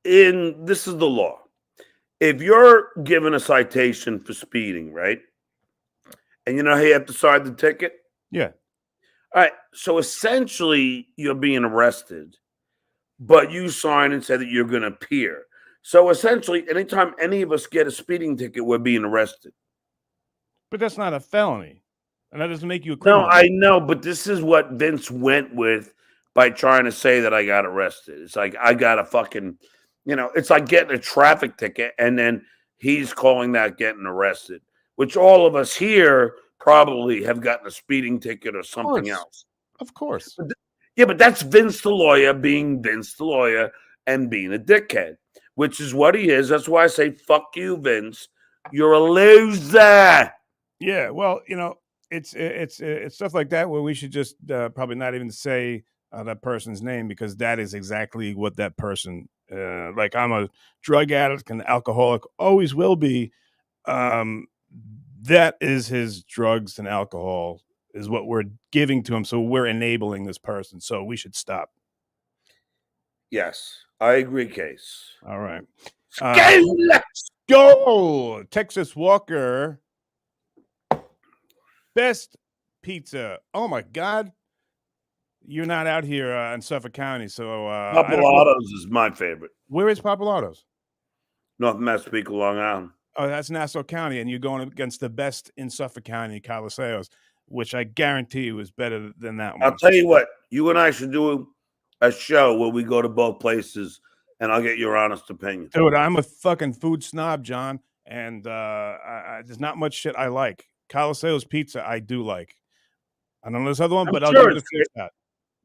this is the law. If you're given a citation for speeding, right? And how you have to sign the ticket? Yeah. All right. So essentially, you're being arrested, but you sign and say that you're going to appear. So essentially, anytime any of us get a speeding ticket, we're being arrested. But that's not a felony. And that doesn't make you a criminal. No, I know, but this is what Vince went with by trying to say that I got arrested. It's like I got a fucking, it's like getting a traffic ticket and then he's calling that getting arrested, which all of us here probably have gotten a speeding ticket or something else. Of course. But that's Vince the lawyer being Vince the lawyer and being a dickhead, which is what he is. That's why I say, fuck you, Vince. You're a loser. Yeah, well, it's stuff like that where we should just probably not even say that person's name because that is exactly what that person, like I'm a drug addict and alcoholic, always will be. That is his drugs and alcohol is what we're giving to him. So we're enabling this person. So we should stop. Yes, I agree, Case. All right. Let's go. Texas Walker. Best pizza. Oh my God. You're not out here in Suffolk County, so I don't know. Papalato's is my favorite. Where is Papalato's? North Massapequa, Long Island. Oh, that's Nassau County, and you're going against the best in Suffolk County, Coliseos, which I guarantee you is better than that one. I'll tell you what, you and I should do a show where we go to both places, and I'll get your honest opinion. Dude, I'm a fucking food snob, John, and there's not much shit I like. Coliseo's pizza, I do like. I don't know this other one, but I'll give it a fair shot.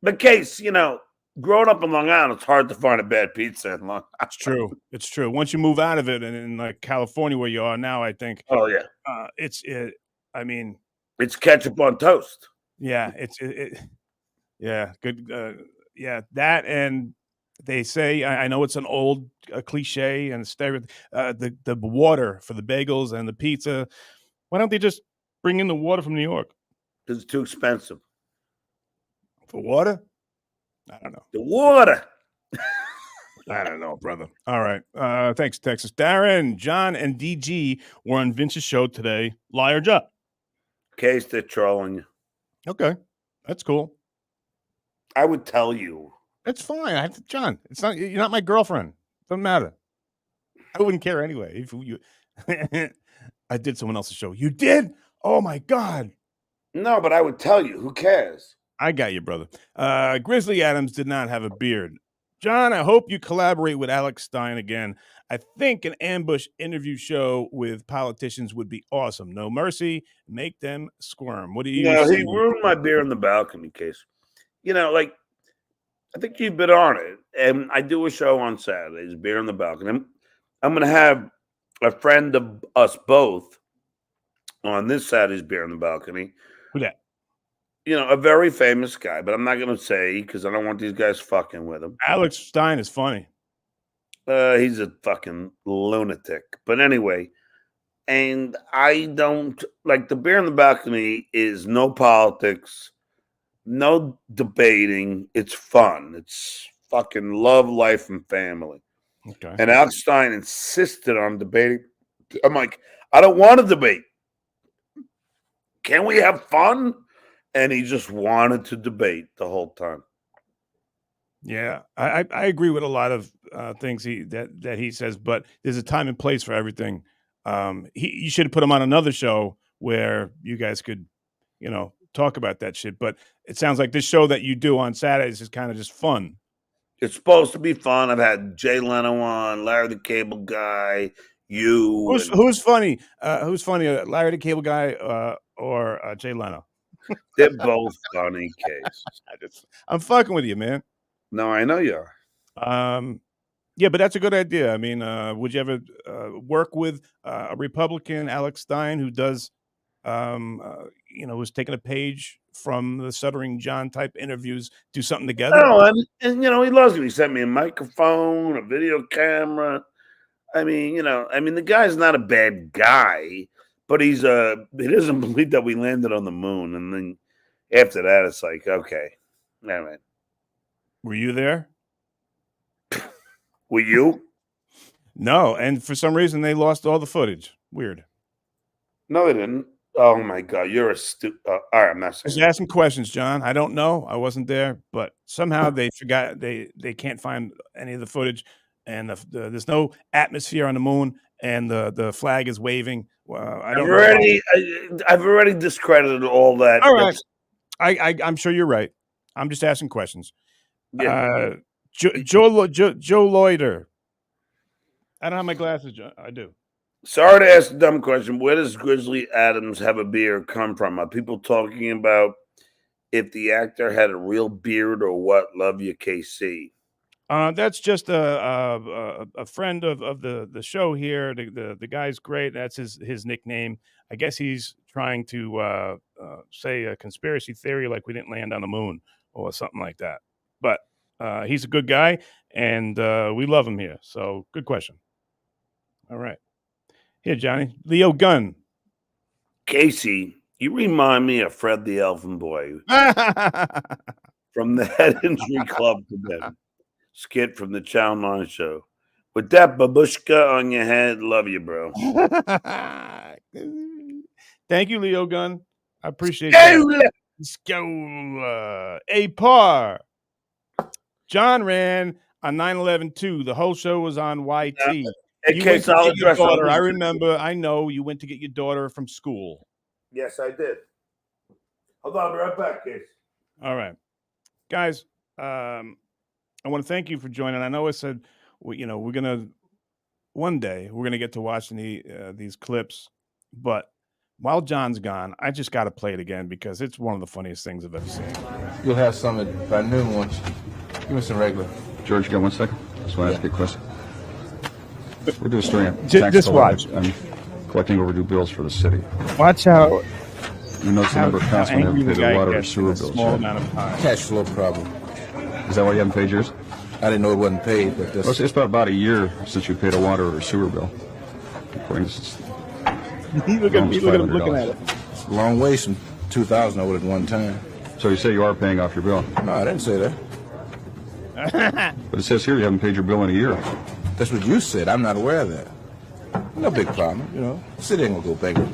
The case, you know, growing up in Long Island, it's hard to find a bad pizza in Long Island. It's true. It's true. Once you move out of it, and in like California where you are now, I think. Oh yeah. I mean, it's ketchup on toast. Yeah, yeah, good. Yeah, that, and they say, I know it's an old cliche and the water for the bagels and the pizza. Why don't they just bring in the water from New York? Because it's too expensive. For water? I don't know. The water. I don't know, brother. All right. Thanks, Texas. Darren, John, and DG were on Vince's show today. Lie or Jot? Case, they're trolling you. Okay. That's cool. I would tell you. That's fine. John, you're not my girlfriend. Doesn't matter. I wouldn't care anyway. If you I did someone else's show. You did? Oh my God. No, but I would tell you. Who cares? I got you, brother. Grizzly Adams did not have a beard. John, I hope you collaborate with Alex Stein again. I think an ambush interview show with politicians would be awesome. No mercy. Make them squirm. What do you No, he ruined my beer in the balcony, Case. You know, like, I think you've been on it. And I do a show on Saturdays, Beer in the Balcony. I'm going to have a friend of us both on this Saturday's Beer in the Balcony. Who that? You know, a very famous guy, but I'm not going to say because I don't want these guys fucking with him. Alex Stein is funny. He's a fucking lunatic. But anyway, and I don't like the Beer in the Balcony is no politics, no debating. It's fun. It's fucking love, life, and family. Okay. And Alex Stein insisted on debating. I'm like, I don't want to debate. Can we have fun? And he just wanted to debate the whole time. Yeah, I agree with a lot of things that he says, but there's a time and place for everything. You should have put him on another show where you guys could, talk about that shit. But it sounds like this show that you do on Saturdays is kind of just fun. It's supposed to be fun. I've had Jay Leno on, Larry the Cable Guy, you. Who's funny? Who's funny, Larry the Cable Guy or Jay Leno? They're both funny, Case. I'm fucking with you, man. No, I know you are. Yeah, but that's a good idea. I mean, would you ever work with a Republican, Alex Stein, who does, who's taking a page from the Stuttering John type interviews, do something together? No, and he loves me. He sent me a microphone, a video camera. I mean, the guy's not a bad guy, but he doesn't believe that we landed on the moon. And then after that, it's like, okay, all right. Were you there? Were you? No, and for some reason they lost all the footage. Weird. No, they didn't. Oh my God, you're a all right, I'm not saying. Just asking questions, John. I don't know. I wasn't there, but somehow they forgot. They can't find any of the footage, and there's no atmosphere on the moon, and the flag is waving. I've already discredited all that. All right, I'm sure you're right. I'm just asking questions. Yeah. Joe Loiter. I don't have my glasses, Joe. I do. Sorry to ask a dumb question. Where does Grizzly Adams have a beard come from? Are people talking about if the actor had a real beard or what? Love you, KC. That's just a friend of the show here. The guy's great. That's his nickname. I guess he's trying to say a conspiracy theory like we didn't land on the moon or something like that. But he's a good guy, and we love him here. So good question. All right. Here, Johnny. Leo Gunn. Casey, you remind me of Fred the Elfin Boy from the Head Injury Club to Bed skit from the Chow 9 Show. With that babushka on your head, love you, bro. Thank you, Leo Gunn. I appreciate that. Let's go. A par. John ran on 9/11 too. The whole show was on YT. You went to get your daughter. I remember. I know you went to get your daughter from school. Yes, I did. Hold on, I'll be right back, Case. All right, guys. I want to thank you for joining. I know I said, we're gonna one day we're gonna get to watching these clips, but while John's gone, I just got to play it again because it's one of the funniest things I've ever seen. You'll have some if I knew once. Give me some regular. George, you got 1 second? Just want to ask you a question. We're doing a story on just watch. I'm collecting overdue bills for the city. Watch how. You notice the number of councilmen haven't paid their water or sewer bills. Small amount of time. Cash flow problem. Is that why you haven't paid yours? I didn't know it wasn't paid, but Well, it's about a year since you paid a water or sewer bill. According to look at him looking at it. long ways from 2,000 over at one time. So you say you are paying off your bill? No, I didn't say that. But it says here you haven't paid your bill in a year. That's what you said. I'm not aware of that. No big problem, The city ain't gonna go bankrupt.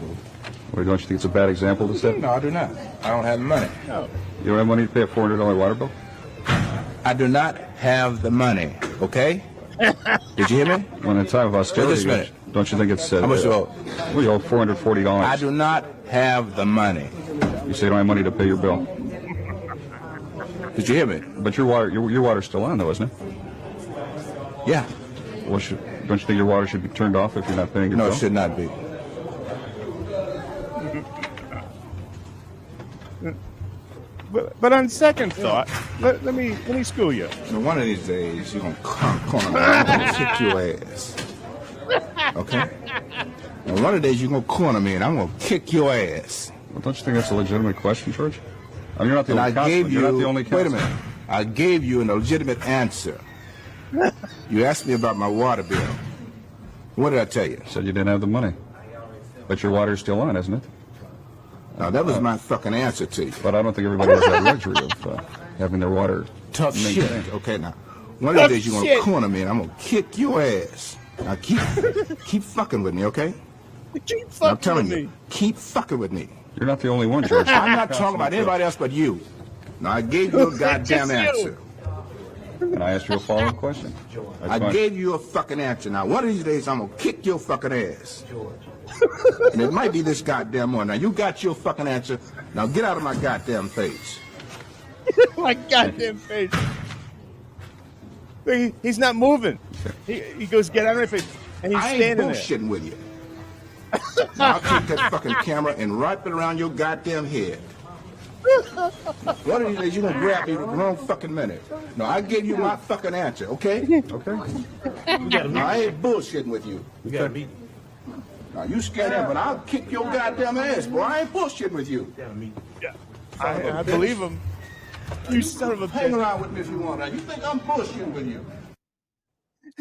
Or don't you think it's a bad example to set? No, I do not. I don't have the money. No. You don't have money to pay a $400 water bill? I do not have the money, okay? Did you hear me? When in time of austerity, Just a minute. don't you think it's... How much you owe? Well, you owe $440. I do not have the money. You say you don't have money to pay your bill. Did you hear me? But your water's still on, though, isn't it? Yeah. Well, don't you think your water should be turned off if you're not paying your bill? No, it should not be. But on second thought, let me school you. So one of these days, you're gonna corner me. I'm gonna kick your ass. Okay? And one of the days, you're gonna corner me, and I'm gonna kick your ass. Well, don't you think that's a legitimate question, George? I mean, you're not the only councilman. You're not the only councilman. Wait a minute. I gave you a legitimate answer. You asked me about my water bill. What did I tell you? You said you didn't have the money. But your water's still on, isn't it? Now, that was my fucking answer to you. But I don't think everybody has that luxury of having their water. Tough shit. Okay, now, one of the days you're gonna corner me, and I'm gonna kick your ass. Now, keep fucking with me, okay? Keep fucking I'm telling with you, me. keep fucking with me. You're not the only one, George. I'm not talking about anybody else but you. Now, I gave you a goddamn answer. And I asked you a follow-up question. I gave you a fucking answer. Now, one of these days, I'm gonna kick your fucking ass. And it might be this goddamn one. Now, you got your fucking answer. Now, get out of my goddamn face. My goddamn face. He's not moving. He goes, get out of my face. And he's standing there. I ain't bullshitting with you. Now, I'll take that fucking camera and wrap it around your goddamn head. One of these days, you're gonna grab me the wrong fucking minute. No, I gave you my fucking answer, okay? Okay. Now, I ain't bullshitting with you. We got a meeting. Now, you scared him, but I'll kick your goddamn ass, boy. I ain't bullshitting with you. I believe him. You son of a Hang bitch. around with me if you want. Now, you think I'm bullshitting with you?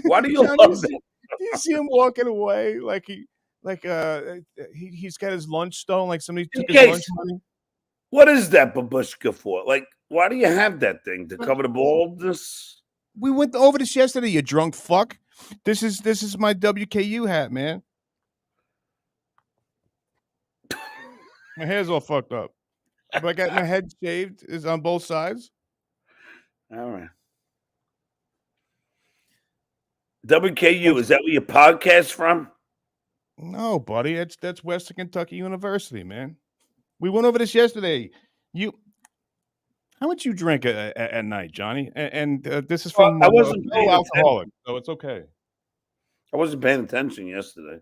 Why do you John, love that? Do you see him walking away he's got his lunch stolen, like somebody took his lunch money? What is that babushka for? Like, why do you have that thing? To cover the baldness? We went over this yesterday, you drunk fuck. This is my WKU hat, man. My hair's all fucked up. But I got my head shaved. Is on both sides. All right. WKU, is that where your podcast from? No, buddy. That's Western Kentucky University, man. We went over this yesterday. How much you drink at night, Johnny? And this is from I wasn't alcoholic, so it's okay. I wasn't paying attention yesterday.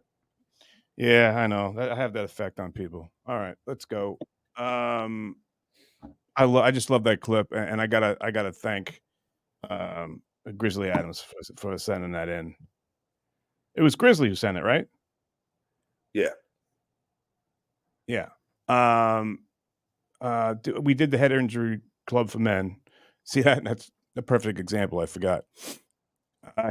Yeah, I know. I have that effect on people. All right, let's go. I just love that clip, and I gotta thank Grizzly Adams for sending that in. It was Grizzly who sent it, right? Yeah. Yeah. We did the head injury club for men. See that's a perfect example. I forgot.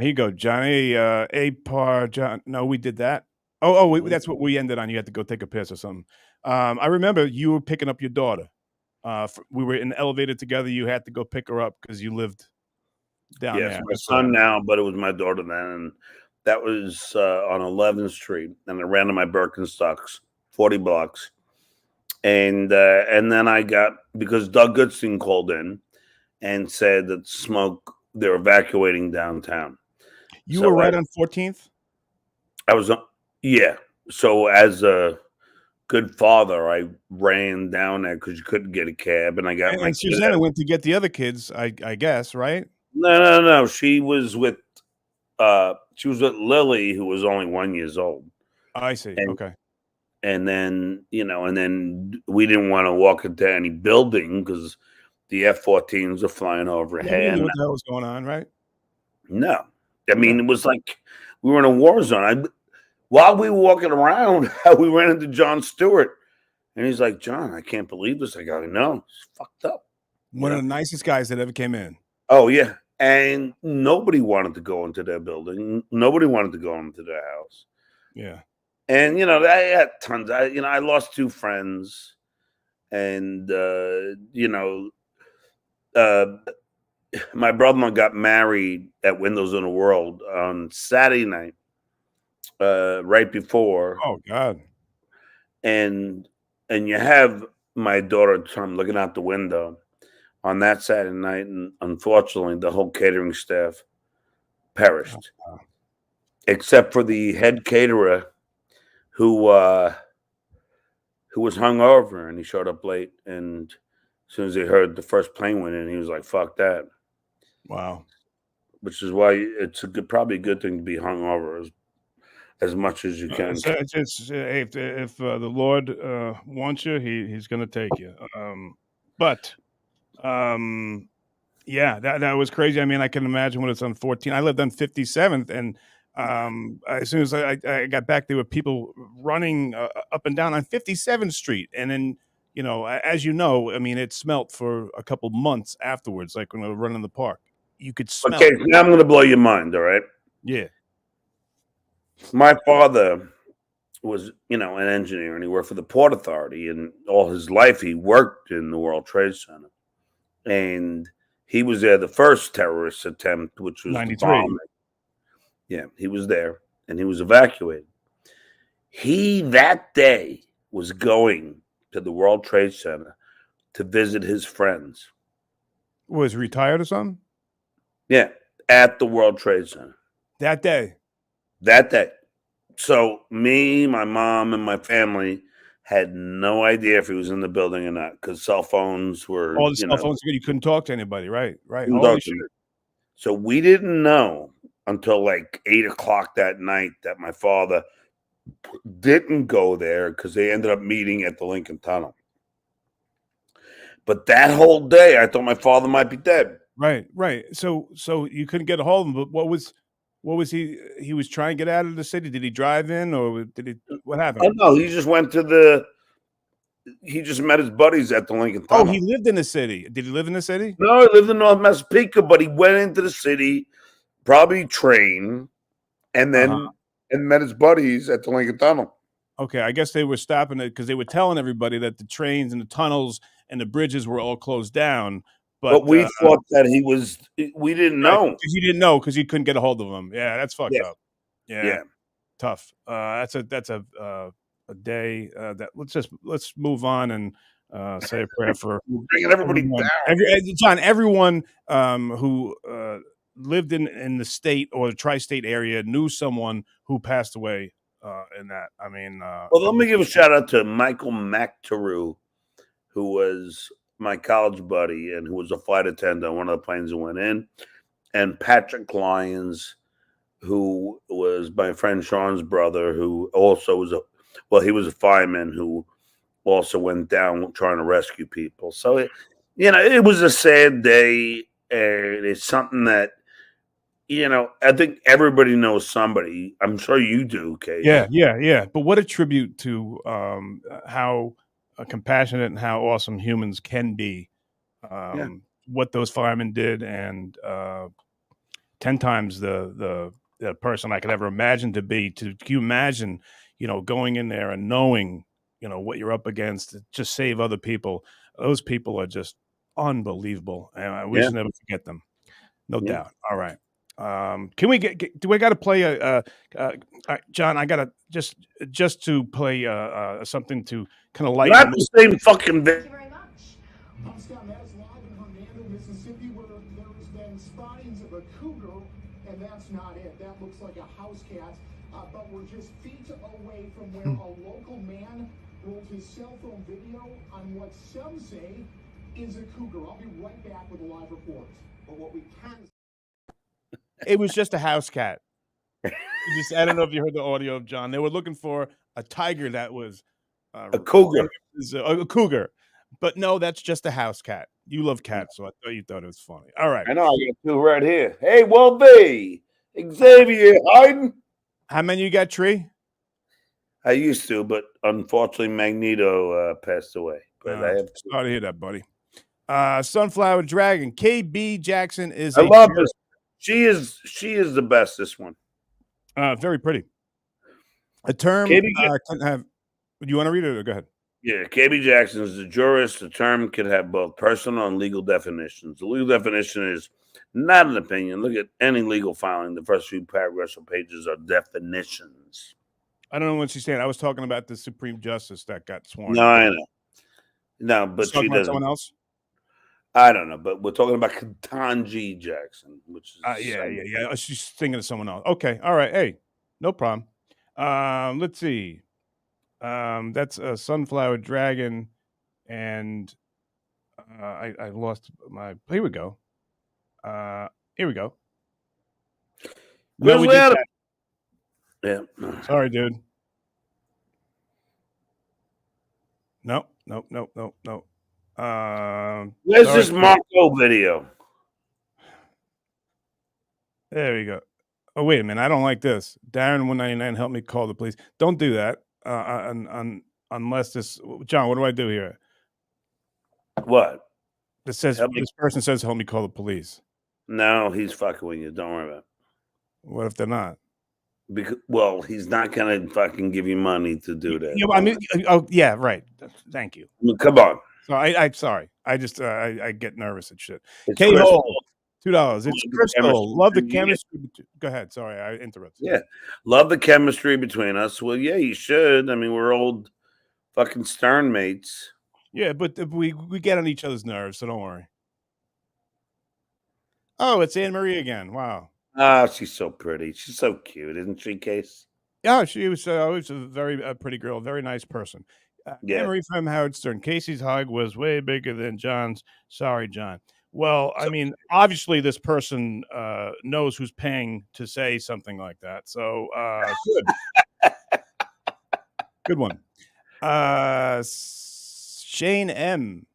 Here you go, Johnny. John. No, we did that. That's what we ended on. You had to go take a piss or something. I remember you were picking up your daughter. We were in the elevator together. You had to go pick her up because you lived down there. Yes, my son now, but it was my daughter then. And that was on 11th Street. And I ran to my Birkenstocks, 40 blocks. and then I got, because Doug Goodstein called in and said that they're evacuating downtown. You were right on 14th? I was, yeah. So as a good father, I ran down there because you couldn't get a cab, and I got my And Susanna went to get the other kids, I guess, right? No. She was with Lily, who was only 1 year old. I see. Okay. And then, we didn't want to walk into any building because the F-14s are flying overhead. You knew what the hell was going on, right? No. I mean, it was like we were in a war zone. While we were walking around, we ran into John Stewart. And he's like, John, I can't believe this. I go, no, it's fucked up. One of the nicest guys that ever came in. Oh, yeah. And nobody wanted to go into their building. Nobody wanted to go into their house. Yeah. And, I had tons. I lost 2 friends. And, my brother-in-law got married at Windows in the World on Saturday night, right before. Oh, God. And you have my daughter Tom looking out the window on that Saturday night, and unfortunately, the whole catering staff perished, except for the head caterer, who was hungover, and he showed up late. And as soon as he heard the first plane went in, he was like, "Fuck that!" Wow. Which is why it's probably a good thing to be hungover as much as you can. If the Lord wants you, He's going to take you. Yeah, that was crazy. I mean, I can imagine when it's on 14. I lived on 57th, and as soon as I got back, there were people running up and down on 57th Street, and then as you know, I mean, it smelt for a couple months afterwards. Like when I was running the park, you could smell. Okay, now I'm going to blow your mind. All right. Yeah. My father was, an engineer, and he worked for the Port Authority, and all his life he worked in the World Trade Center. And he was there the first terrorist attempt, which was 93. the bombing. Yeah, he was there, and he was evacuated. He, that day, was going to the World Trade Center to visit his friends. Was he retired or something? Yeah, at the World Trade Center. That day. So me, my mom, and my family had no idea if he was in the building or not, because cell phones were all the cell phones. You couldn't talk to anybody, right? Holy shit. So we didn't know until like 8 o'clock that night that my father didn't go there, because they ended up meeting at the Lincoln Tunnel. But that whole day, I thought my father might be dead. Right. So you couldn't get a hold of him. But what was he? He was trying to get out of the city. Did he drive in, or what happened? Oh no, he just went to he just met his buddies at the Lincoln Tunnel. Oh, he lived in the city. Did he live in the city? No, he lived in North Massapequa, but he went into the city, probably train, and then and met his buddies at the Lincoln Tunnel. Okay, I guess they were stopping it because they were telling everybody that the trains and the tunnels and the bridges were all closed down. But we thought that he was. We didn't know. Because you didn't know, because you couldn't get a hold of him. Yeah, that's fucked up. Yeah, tough. That's a day that let's move on and say a prayer for bringing everybody down. John, everyone who lived in the state or the tri-state area knew someone who passed away in that. I mean, well, let me give a shout out to Michael McTaru, who was my college buddy and who was a flight attendant on one of the planes that went in, and Patrick Lyons, who was my friend Sean's brother, who also was he was a fireman who also went down trying to rescue people. So it was a sad day, and it's something that I think everybody knows somebody. I'm sure you do, Kate. Yeah. But what a tribute to how compassionate and how awesome humans can be. What those firemen did, and 10 times the person I could ever imagine to be. Can you imagine, going in there and knowing, what you're up against to just save other people? Those people are just unbelievable, and we should never forget them. No doubt. All right. Can we do I got to play John? I got to just to play something to kind of lighten. Not the same fucking Thank you very much. I'm Scott Maddox live in Hernando, Mississippi, where there's been spottings of a cougar, and that's not it. That looks like a house cat, but we're just feet away from where a local man rolled his cell phone video on what some say is a cougar. I'll be right back with a live report. But what we can... It was just a house cat. I don't know if you heard the audio of John. They were looking for a tiger that was a cougar. A cougar. But no, that's just a house cat. You love cats, so I thought you thought it was funny. All right. I know, I got two right here. Hey, well, be Xavier Hayden. How many you got, Tree? I used to, but unfortunately Magneto passed away. But I have sorry to hear that, buddy. Sunflower Dragon. KB Jackson is I love this. She is the best, this one. Very pretty. A term can have. Do you want to read it or go ahead? Yeah, KB Jackson is a jurist. The term can have both personal and legal definitions. The legal definition is not an opinion. Look at any legal filing. The first few paragraphs or pages are definitions. I don't know what she's saying. I was talking about the Supreme Justice that got sworn. No, I know. No, but she doesn't. Someone else? I don't know, but we're talking about Ketanji Jackson, which is yeah. She's thinking of someone else. Okay, all right. Hey, no problem. Let's see. That's a Sunflower Dragon, and I lost my. Here we go. Here we go. No, we did that. Yeah. Sorry, dude. No. Where's this Marco video? There we go. Oh, wait a minute. I don't like this. Darren 199 help me call the police. Don't do that. Unless this John, what do I do here? What? This says this person says help me call the police. No, he's fucking with you. Don't worry about it. What if they're not? Because, well, he's not gonna fucking give you money to do that. Yeah, I mean, oh yeah, right. Thank you. I mean, come on. So I'm sorry. I just I get nervous and shit. K-Hole. $2. It's Crystal. Love the chemistry. Go ahead. Sorry, I interrupted. Yeah, love the chemistry between us. Well, yeah, you should. I mean, we're old fucking Stern mates. Yeah, but we get on each other's nerves, so don't worry. Oh, it's Anne Marie again. Wow. Oh, she's so pretty. She's so cute, isn't she, Case? Yeah, she was always a very pretty girl, very nice person. Yeah. Anne Marie from Howard Stern. Casey's hug was way bigger than John's. Sorry, John. Well, I mean, obviously this person knows who's paying to say something like that. So good. Good one. Shane M.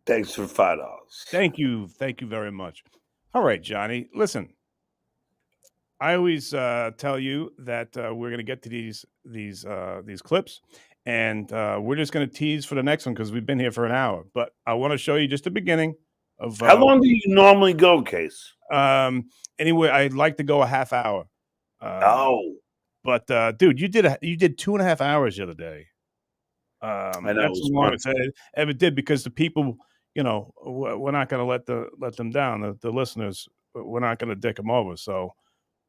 Thanks for $5. Thank you very much. All right, Johnny. Listen, I always tell you that we're going to get to these clips, and we're just going to tease for the next one because we've been here for an hour. But I want to show you just the beginning of. How long do you normally go, Case? Anyway, I'd like to go a half hour. But dude, you did 2.5 hours the other day. I know that's the longest I ever did because the people, you know, we're not going to let them down. The listeners, we're not going to dick them over. So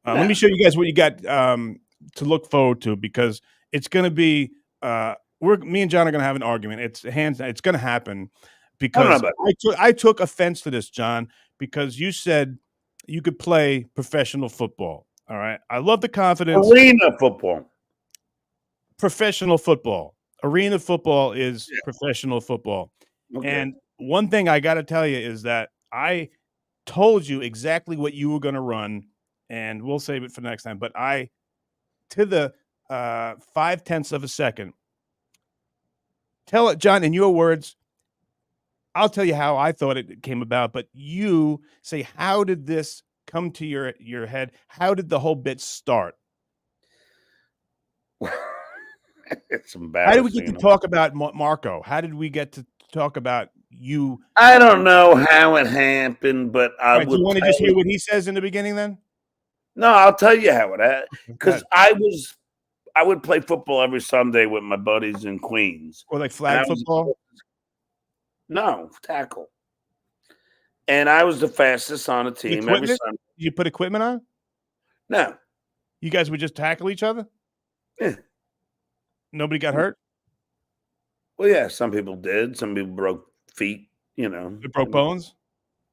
let me show you guys what you got to look forward to because it's going to be. Me and John are going to have an argument. It's going to happen because I took offense to this, John, because you said you could play professional football. All right. I love the confidence. Arena football. Professional football. Arena football is professional football. Okay. And one thing I got to tell you is that I told you exactly what you were going to run, and we'll save it for next time. But to the 0.5 of a second, tell it, John, in your words. I'll tell you how I thought it came about, but you say, how did this come to your head? How did the whole bit start? It's embarrassing. How did we get to talk about Marco? How did we get to talk about you? I don't know how it happened, but do you want to just hear what he says in the beginning then? No, I'll tell you how it happened. Because I would play football every Sunday with my buddies in Queens. Or like flag football? No, tackle. And I was the fastest on the team every Sunday. you put equipment on? No. You guys would just tackle each other? Yeah. Nobody got hurt? Well, yeah, some people did. Some people broke feet, you know. They broke bones?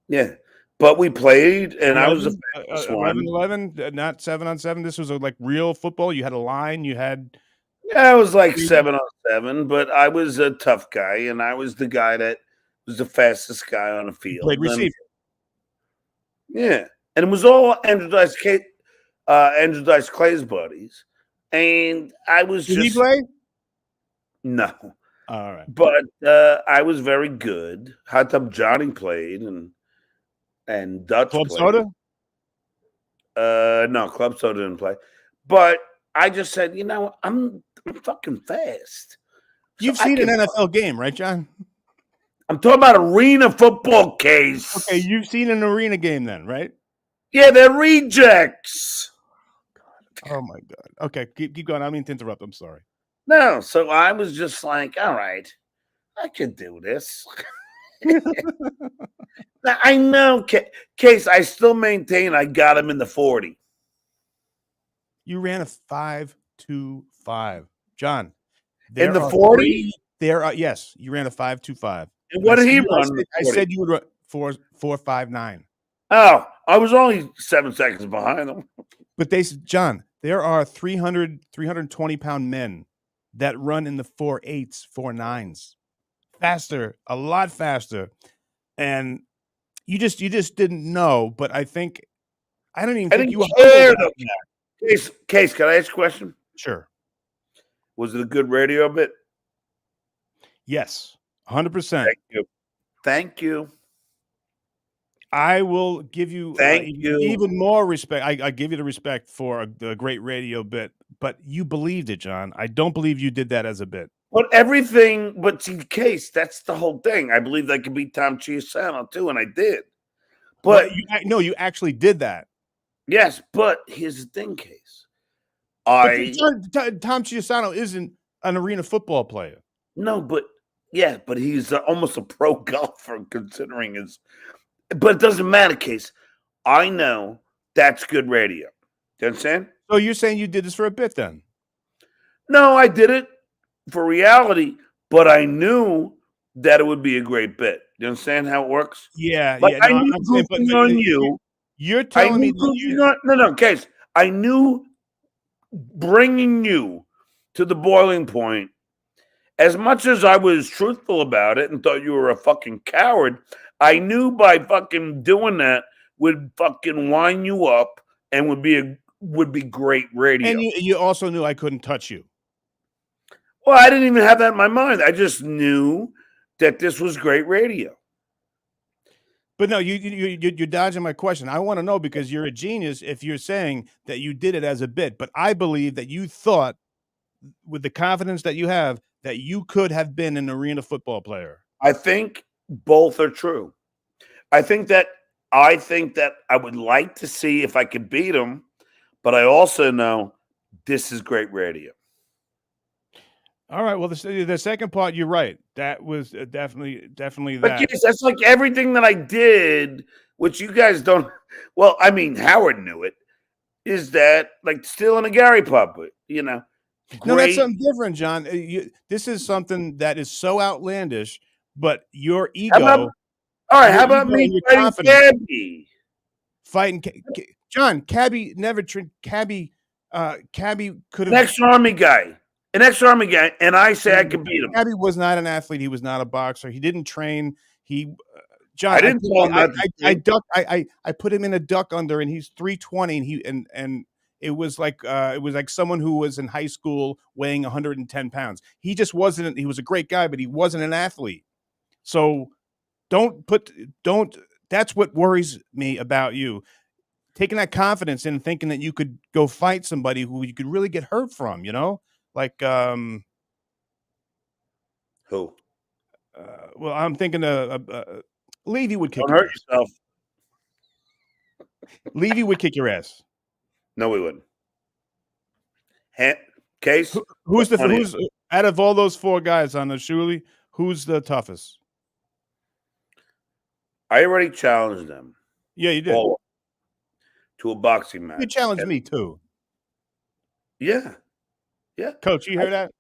Yeah. But we played, and I was the 11, fastest 11, not 7-on-7. This was like real football. You had a line. You had. Yeah, I was like 7-on-7, but I was a tough guy, and I was the guy that was the fastest guy on the field. Played receiver. Yeah, and it was all Andrew Dice Clay's buddies, and I was Did just he play? no. All right, but I was very good. Hot Tub Johnny played, and Dutch Club played. Soda. No, Club Soda didn't play, but I just said, you know, I'm fucking fast. You've seen an NFL game, right, John? I'm talking about arena football, Case. Okay, you've seen an arena game then, right? Yeah, they're rejects. Oh my god. Okay, keep going. I don't mean to interrupt. I'm sorry. No, so I was just like, all right, I could do this. Now, I know, Case, I still maintain I got him in the 40. You ran a 5.25, John. In the 40? Yes, you ran a 5.25. And what did he run? I said you would run 4.59. Oh, I was only 7 seconds behind him. But John, there are 320-pound men that run in the 4.8s, 4.9s, faster, a lot faster, and you just didn't know. But I don't even think you cared. Case, can I ask a question? Sure. Was it a good radio bit? Yes, 100%. Thank you. I will give you even more respect. I give you the respect for a great radio bit, but you believed it, John. I don't believe you did that as a bit. But see, Case, that's the whole thing. I believe I could beat Tom Chiusano too, and I did. But you actually did that. Yes, but here's the thing, Case. Tom Chiusano isn't an arena football player. No, but he's almost a pro golfer considering his. But it doesn't matter, Case. I know that's good radio. You understand? So you're saying you did this for a bit then? No, I did it for reality, but I knew that it would be a great bit. You understand how it works? Yeah. I knew goofing on you. You're telling me no, Case. I knew bringing you to the boiling point. As much as I was truthful about it and thought you were a fucking coward, I knew by fucking doing that would fucking wind you up and would be great radio. And you also knew I couldn't touch you. Well, I didn't even have that in my mind. I just knew that this was great radio. But no, you're dodging my question. I want to know because you're a genius if you're saying that you did it as a bit. But I believe that you thought, with the confidence that you have, that you could have been an arena football player. I think both are true. I think that I would like to see if I could beat him, but I also know this is great radio. All right. Well, the second part, you're right. That was definitely that. But yes, that's like everything that I did, which you guys don't. Well, I mean, Howard knew it. Is that like stealing a Gary puppet? You know. No, that's something different, John. This is something that is so outlandish, but your ego. How about me fighting Cabby? John, Cabby never Cabby could have an ex-army guy, and I say I could beat him. Cabby was not an athlete. He was not a boxer. He didn't train. John, I didn't tell him I put him in a duck under, and he's 320, and it was like someone who was in high school weighing 110 pounds. He just wasn't. He was a great guy, but he wasn't an athlete. So don't. That's what worries me about you. Taking that confidence in thinking that you could go fight somebody who you could really get hurt from, like who? Well, I'm thinking Levy would kick. Don't hurt yourself. Levy would kick your ass. No, we wouldn't. Case. Who's out of all those four guys on the Shuli? Who's the toughest? I already challenged them. Yeah, you did. to a boxing match. You challenged me too. Yeah. Yeah. Coach, you hear that?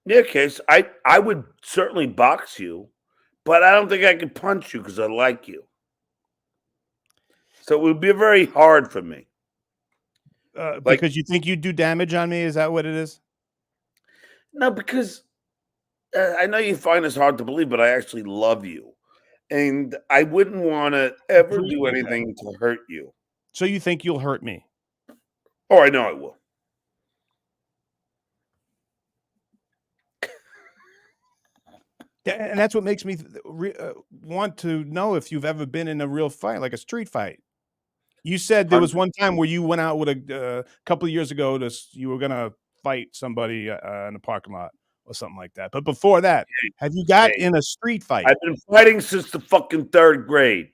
Yeah, Case. I would certainly box you, but I don't think I could punch you because I like you. So it would be very hard for me. Because you think you do damage on me? Is that what it is? No, because I know you find this hard to believe, but I actually love you. And I wouldn't want to ever do anything to hurt you. So you think you'll hurt me? Oh, I know I will. And that's what makes me want to know if you've ever been in a real fight, like a street fight. You said there was one time where you went out with a couple of years ago. You were going to fight somebody in a parking lot or something like that. But before that, have you got in a street fight? I've been fighting since the fucking 3rd grade.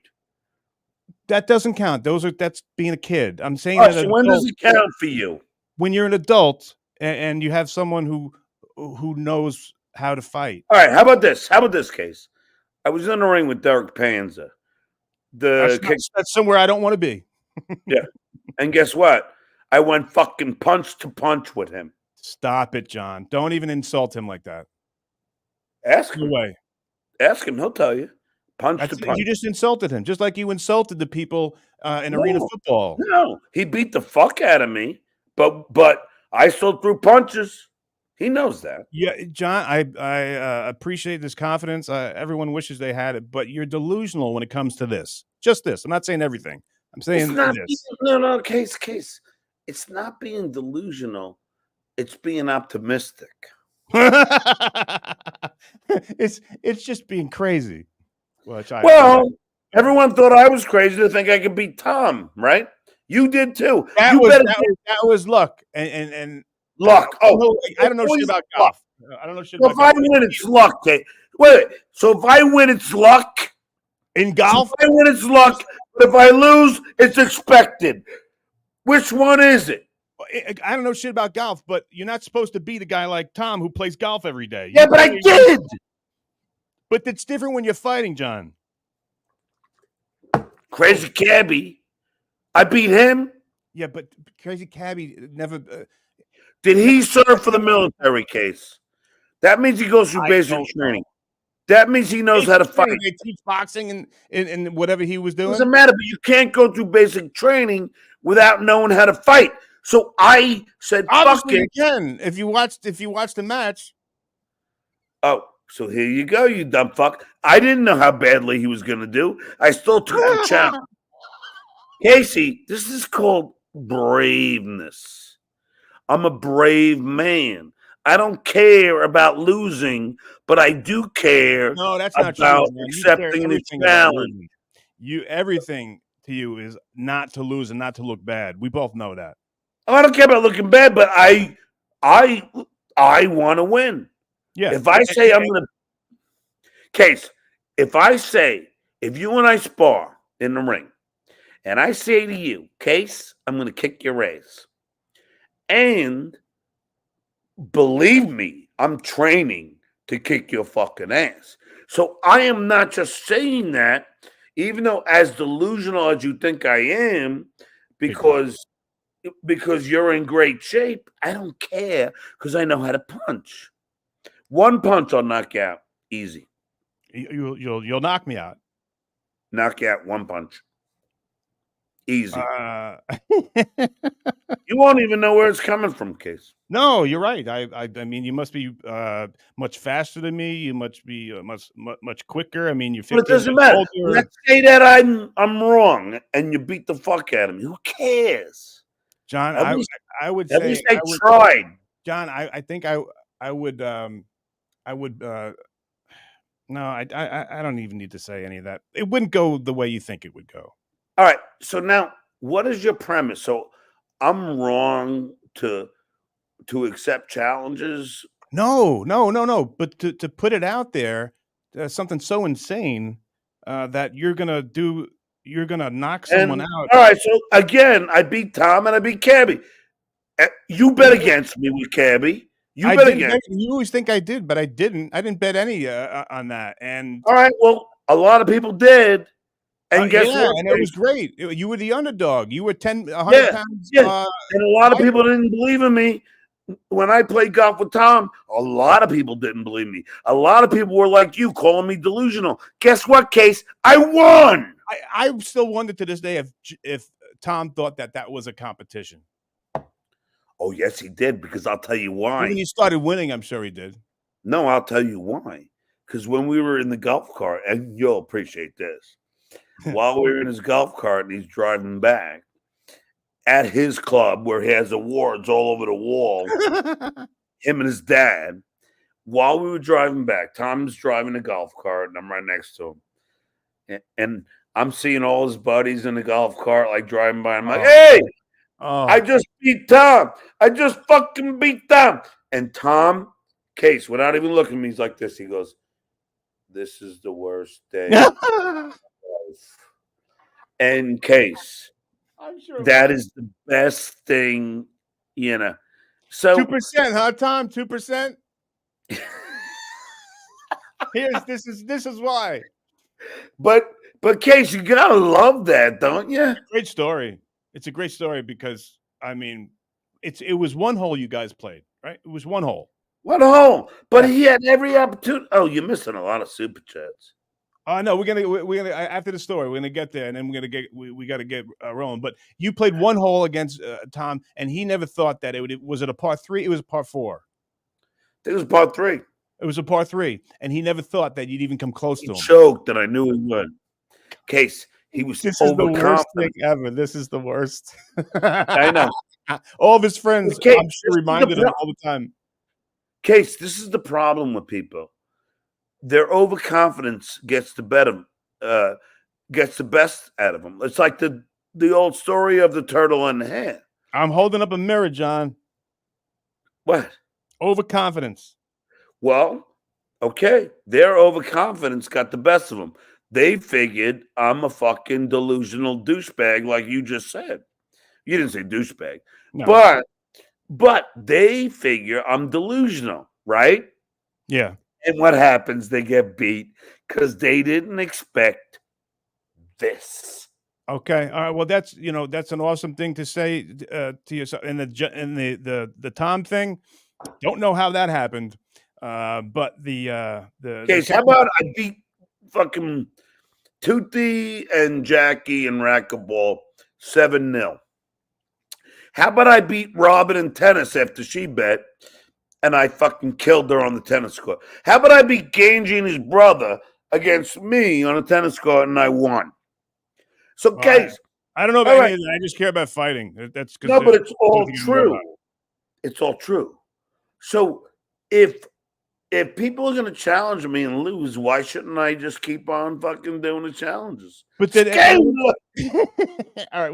That doesn't count. That's being a kid. I'm saying that. So when does it count for you? When you're an adult and you have someone who knows how to fight. All right. How about this? How about this Case? I was in the ring with Derek Panza. That's somewhere I don't want to be. Yeah. And guess what? I went fucking punch to punch with him. Stop it, John. Don't even insult him like that. Ask him. No way. Ask him. He'll tell you. Punch to punch. You just insulted him, just like you insulted the people in arena football. No, he beat the fuck out of me, but I still threw punches. He knows that. Yeah, John, I appreciate this confidence. Everyone wishes they had it, but you're delusional when it comes to this. Just this. I'm not saying everything. I'm saying this. No, Case. It's not being delusional. It's being optimistic. It's just being crazy. Everyone thought I was crazy to think I could beat Tom, right? You did too. That was luck and luck. Oh, I don't know shit about golf. I don't know shit about golf. If I win, it's luck. Wait. So if I win, it's luck in golf. So if I win, it's luck. But if I lose, it's expected. Which one is it? I don't know shit about golf, but you're not supposed to beat a guy like Tom who plays golf every day. Yeah, but I did. But it's different when you're fighting, John. Crazy Cabbie, I beat him. Yeah, but Crazy Cabbie never. Did he serve for the military Case? That means he goes through basic training. That means he knows how to fight. They teach boxing and whatever he was doing. Doesn't matter, but you can't go through basic training without knowing how to fight. So I said, obviously "Fuck it." You can if you watched the match. Oh, so here you go, you dumb fuck. I didn't know how badly he was going to do. I still took the challenge. Casey, this is called braveness. I'm a brave man. I don't care about losing, but I do care that's not about true, accepting the challenge. Everything to you is not to lose and not to look bad. We both know that. Oh, I don't care about looking bad, but I want to win. Yeah. If I say I'm going to Case, if you and I spar in the ring, and I say to you, Case, I'm going to kick your ass. And believe me, I'm training to kick your fucking ass. So I am not just saying that, even though as delusional as you think I am, because you're in great shape, I don't care because I know how to punch. One punch I'll knock you out. Easy. You'll knock me out. Knock you out one punch. Easy. You won't even know where it's coming from, Case. No, you're right. I mean, you must be much faster than me. You must be much quicker. I mean, you're 15 But it doesn't matter. Let's say that I'm wrong and you beat the fuck out of me. Who cares? John, I would at say least I tried. John, I think I would no, I don't even need to say any of that. It wouldn't go the way you think it would go. All right. So now, what is your premise? So I'm wrong to accept challenges? No. But to put it out there, something so insane that you're gonna knock someone out. All right. So again, I beat Tom and I beat Cabby. You bet against me with Cabby. You bet against. You always think I did, but I didn't. I didn't bet any on that. And all right. Well, a lot of people did. And guess yeah, what? and it was great. You were the underdog. You were 100 Yeah, pounds. yeah. And a lot of people didn't believe in me. When I played golf with Tom, a lot of people didn't believe me. A lot of people were like you, calling me delusional. Guess what, Case? I won. I still wonder to this day if Tom thought that was a competition. Oh, yes, he did, because I'll tell you why. When he started winning, I'm sure he did. No, I'll tell you why. Because when we were in the golf cart, and you'll appreciate this, while we were in his golf cart and he's driving back, at his club where he has awards all over the wall, him and his dad, while we were driving back, Tom's driving a golf cart and I'm right next to him. And I'm seeing all his buddies in the golf cart, like driving by. I'm like, hey, I just beat Tom. I just fucking beat Tom. And Tom, Case, without even looking at me, he's like this. He goes, this is the worst day of my life. And Case, I'm sure that is the best thing, So 2%, huh, Tom? 2%. This is why. But Case, you gotta love that, don't you? Great story. It's a great story because I mean, it was one hole you guys played, right? It was one hole. One hole, but he had every opportunity. Oh, you're missing a lot of super chats. No, we're gonna after the story, we're gonna get there, and then we got to get rolling. But you played one hole against Tom, and he never thought that was it a par 3? It was a par 4. It was par 3. It was a par 3, and he never thought that you'd even come close to him. Choked, and I knew he would. Case, he was This is the worst overconfident. thing ever. This is the worst. I know. All of his friends, Case, I'm sure, reminded him all the time. Case, this is the problem with people. Their overconfidence gets the best out of them. It's like the old story of the turtle and the hare. I'm holding up a mirror, John. What? Overconfidence. Well, okay. Their overconfidence got the best of them. They figured I'm a fucking delusional douchebag, like you just said. You didn't say douchebag. No. But they figure I'm delusional, right? Yeah. And what happens? They get beat because they didn't expect this. Okay. All right. Well, that's an awesome thing to say to yourself. And the Tom thing, don't know how that happened. But the Case, how about I beat fucking Toothy and Jackie and racquetball 7-0? How about I beat Robin in tennis after she bet and I fucking killed her on the tennis court? How about I beat Ganji and his brother against me on a tennis court and I won? So, Case, I don't know about any of that. I just care about fighting. That's no, but it's all true. It's all true. So if people are going to challenge me and lose, why shouldn't I just keep on fucking doing the challenges? But then, all right,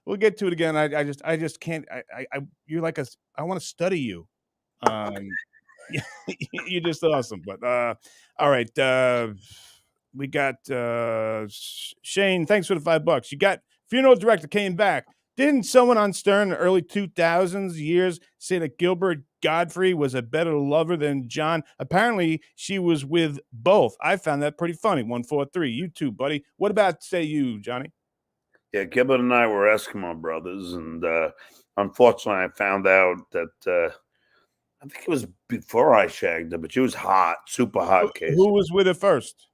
we'll get to it again. I just can't. You're like I want to study you. You're just awesome. But all right, we got Shane. Thanks for the $5. You got funeral director came back. Didn't someone on Stern in the early 2000s years say that Gilbert Godfrey was a better lover than John? Apparently, she was with both. I found that pretty funny. 143. You too, buddy. What about say you, Johnny? Yeah, Gilbert and I were Eskimo brothers, and unfortunately, I found out that I think it was before I shagged her, but she was hot, super hot. Case. Who was with her first?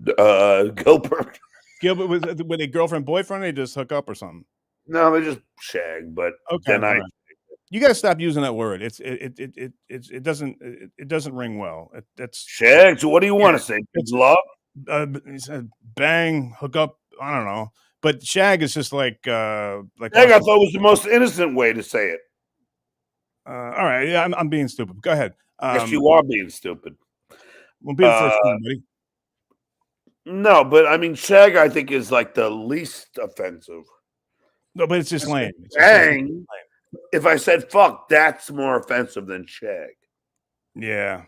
Gilbert. Gilbert was with a girlfriend, boyfriend. Or they just hook up or something. No, they just shag. But okay, then you got to stop using that word. It doesn't ring well. That's shag. So what do you want to say? It's love. Bang, hook up. I don't know. But shag is just like shag. I thought was the most innocent way to say it. All right, yeah, I'm being stupid. Go ahead. Yes, you are being stupid. We'll be the first one, buddy. No, but I mean, shag, I think, is like the least offensive. No, but it's just lame. Bang. If I said fuck, that's more offensive than shag. Yeah.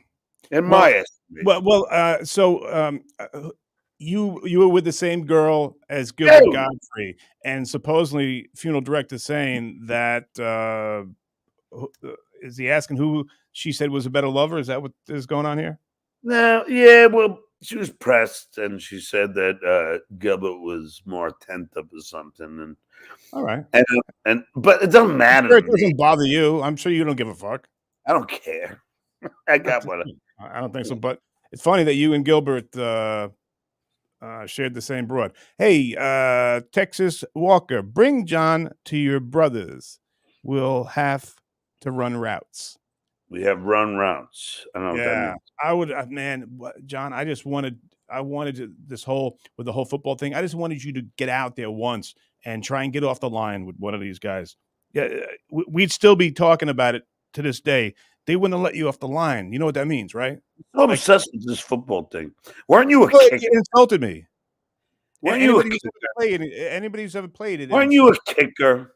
In my estimation. Well, so you were with the same girl as Gilbert Godfrey, and supposedly funeral director saying that is he asking who she said was a better lover? Is that what is going on here? No, yeah, well, she was pressed, and she said that Gilbert was more attentive or something. And all right, but it doesn't matter. Sure, it doesn't bother you. I'm sure you don't give a fuck. I don't care. I got one. I don't think so. But it's funny that you and Gilbert shared the same broad. Hey, Texas Walker, bring John to your brothers. We'll have to run routes. We have run routes. I don't know what that means. I would, man, John. I wanted to, this whole with the whole football thing. I just wanted you to get out there once and try and get off the line with one of these guys. Yeah, we'd still be talking about it to this day. They wouldn't have let you off the line. You know what that means, right? I'm obsessed with this football thing. Weren't you a kicker? It insulted me. Weren't you a Anybody who's ever played it? Weren't you a kicker?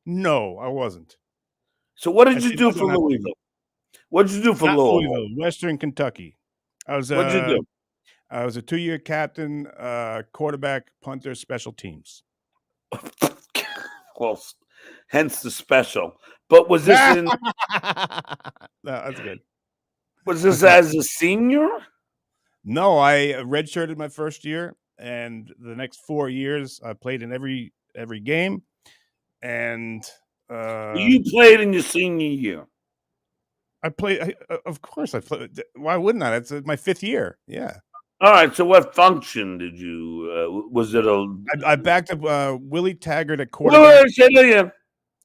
No, I wasn't. So what did you do for Louisville? What did you do for Louisville? Western Kentucky. What'd you do? I was a 2-year captain, quarterback, punter, special teams. Well, hence the special. But was this in? No, that's good. Was this as a senior? No, I redshirted my first year, and the next 4 years I played in every game. And you played in your senior year. I played. Of course, I played. Why wouldn't I? That's my 5th year. Yeah. All right. So, what function did you? Was it a? I backed up Willie Taggart at quarterback,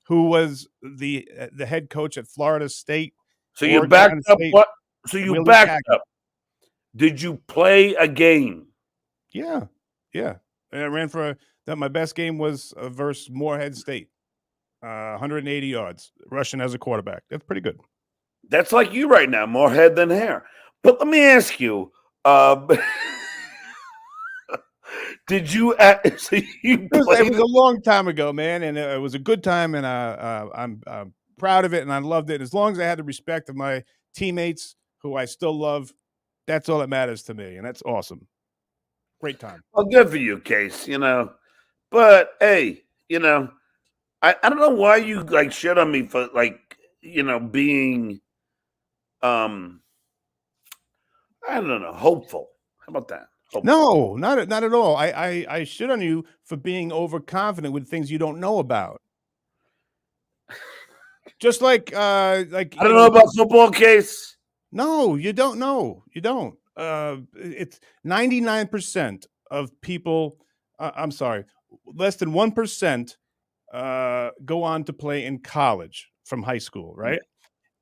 who was the head coach at Florida State. So you backed up what? So you Willie backed Taggart. Up. Did you play a game? Yeah. And I ran for that. My best game was versus Morehead State, 180 yards rushing as a quarterback. That's pretty good. That's like you right now, more head than hair. But let me ask you, did you? So it was a long time ago, man, and it was a good time, and I'm proud of it, and I loved it. As long as I had the respect of my teammates, who I still love, that's all that matters to me, and that's awesome. Great time. Well, good for you, Case. But hey, I don't know why you shit on me for being. I don't know, hopeful. How about that? Hopeful. No, not at all. I shit on you for being overconfident with things you don't know about. Just like I don't know about football, Case. No, you don't know. You don't. It's 99% of people. I'm sorry, less than 1% go on to play in college from high school, right?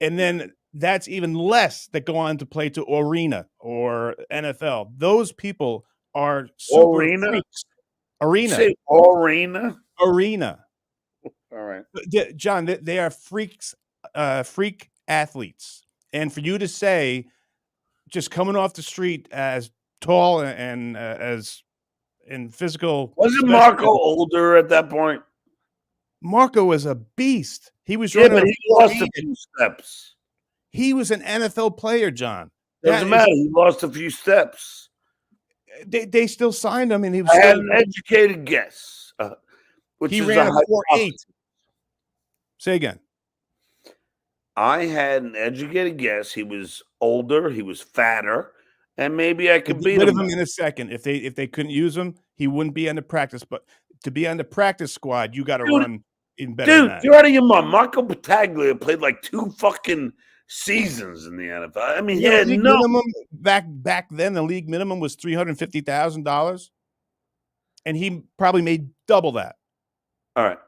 And then that's even less that go on to play to arena or NFL. Those people are super freaks. Arena. Say arena. Arena. All right, John. They are freaks, freak athletes. And for you to say, just coming off the street as tall and as in physical, wasn't Marco older at that point? Marco was a beast. He was but he lost a few steps. He was an NFL player, John. Doesn't matter. He lost a few steps. They still signed him, and he was. I had an educated guess, which he is ran a 4.8. Say again. I had an educated guess. He was older. He was fatter, and maybe I could beat him in a second. If they couldn't use him, he wouldn't be on the practice. But to be on the practice squad, you got to run even better. Dude, than that. you're out of your mind. Marco Battaglia played like 2 fucking seasons in the NFL. I mean, he had minimum back then. The league minimum was $350,000, and he probably made double that. All right.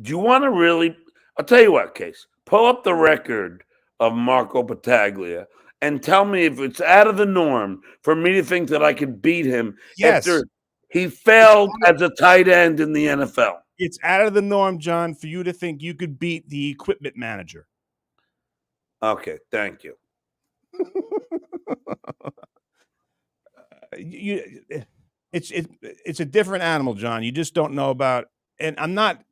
Do you want to really? I'll tell you what, Case. Pull up the record of Marco Battaglia and tell me if it's out of the norm for me to think that I could beat him after he failed as a tight end in the NFL. It's out of the norm, John, for you to think you could beat the equipment manager. Okay, thank you. It's a different animal, John. You just don't know about. And I'm not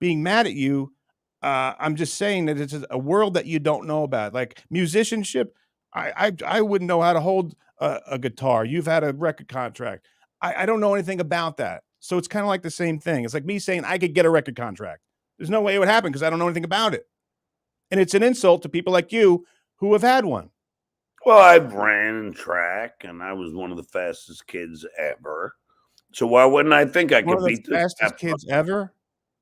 being mad at you. I'm just saying that it's a world that you don't know about, like musicianship. I wouldn't know how to hold a guitar. You've had a record contract. I don't know anything about that. So it's kind of like the same thing. It's like me saying I could get a record contract. There's no way it would happen because I don't know anything about it. And it's an insult to people like you who have had one. Well, I ran in track, and I was one of the fastest kids ever. So why wouldn't I think I One could of the beat this fastest fat kids ever.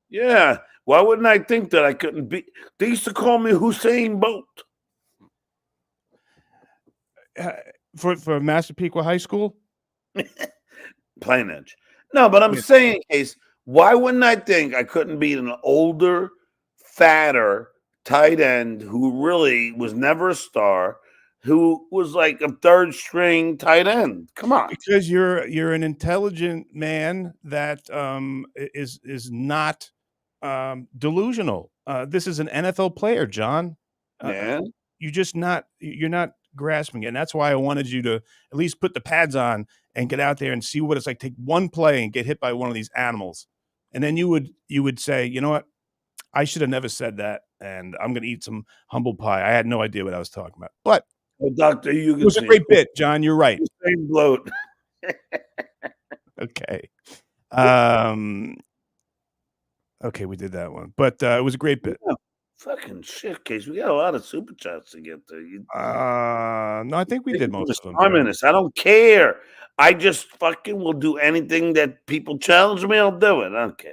Yeah. Why wouldn't I think that I couldn't beat? They used to call me Hussein Bolt. For Massapequa High School. Plain edge. No, but I'm Yeah. saying, Case, why wouldn't I think I couldn't beat an older, fatter tight end who really was never a star, who was like a third string tight end? Come on. Because you're an intelligent man that is not delusional. This is an NFL player, John. Yeah. You're not grasping it, and that's why I wanted you to at least put the pads on and get out there and see what it's like. Take one play and get hit by one of these animals, and then you would say, you know what, I should have never said that, and I'm going to eat some humble pie. I had no idea what I was talking about, but Well, Doctor, it was a great bit, John. You're right. Same bloat. Okay. Okay, we did that one, but it was a great bit. Yeah, fucking shit, Case. We got a lot of super chats to get to. No, I think we did most of them. I don't care. I just fucking will do anything that people challenge me. I'll do it. I don't care.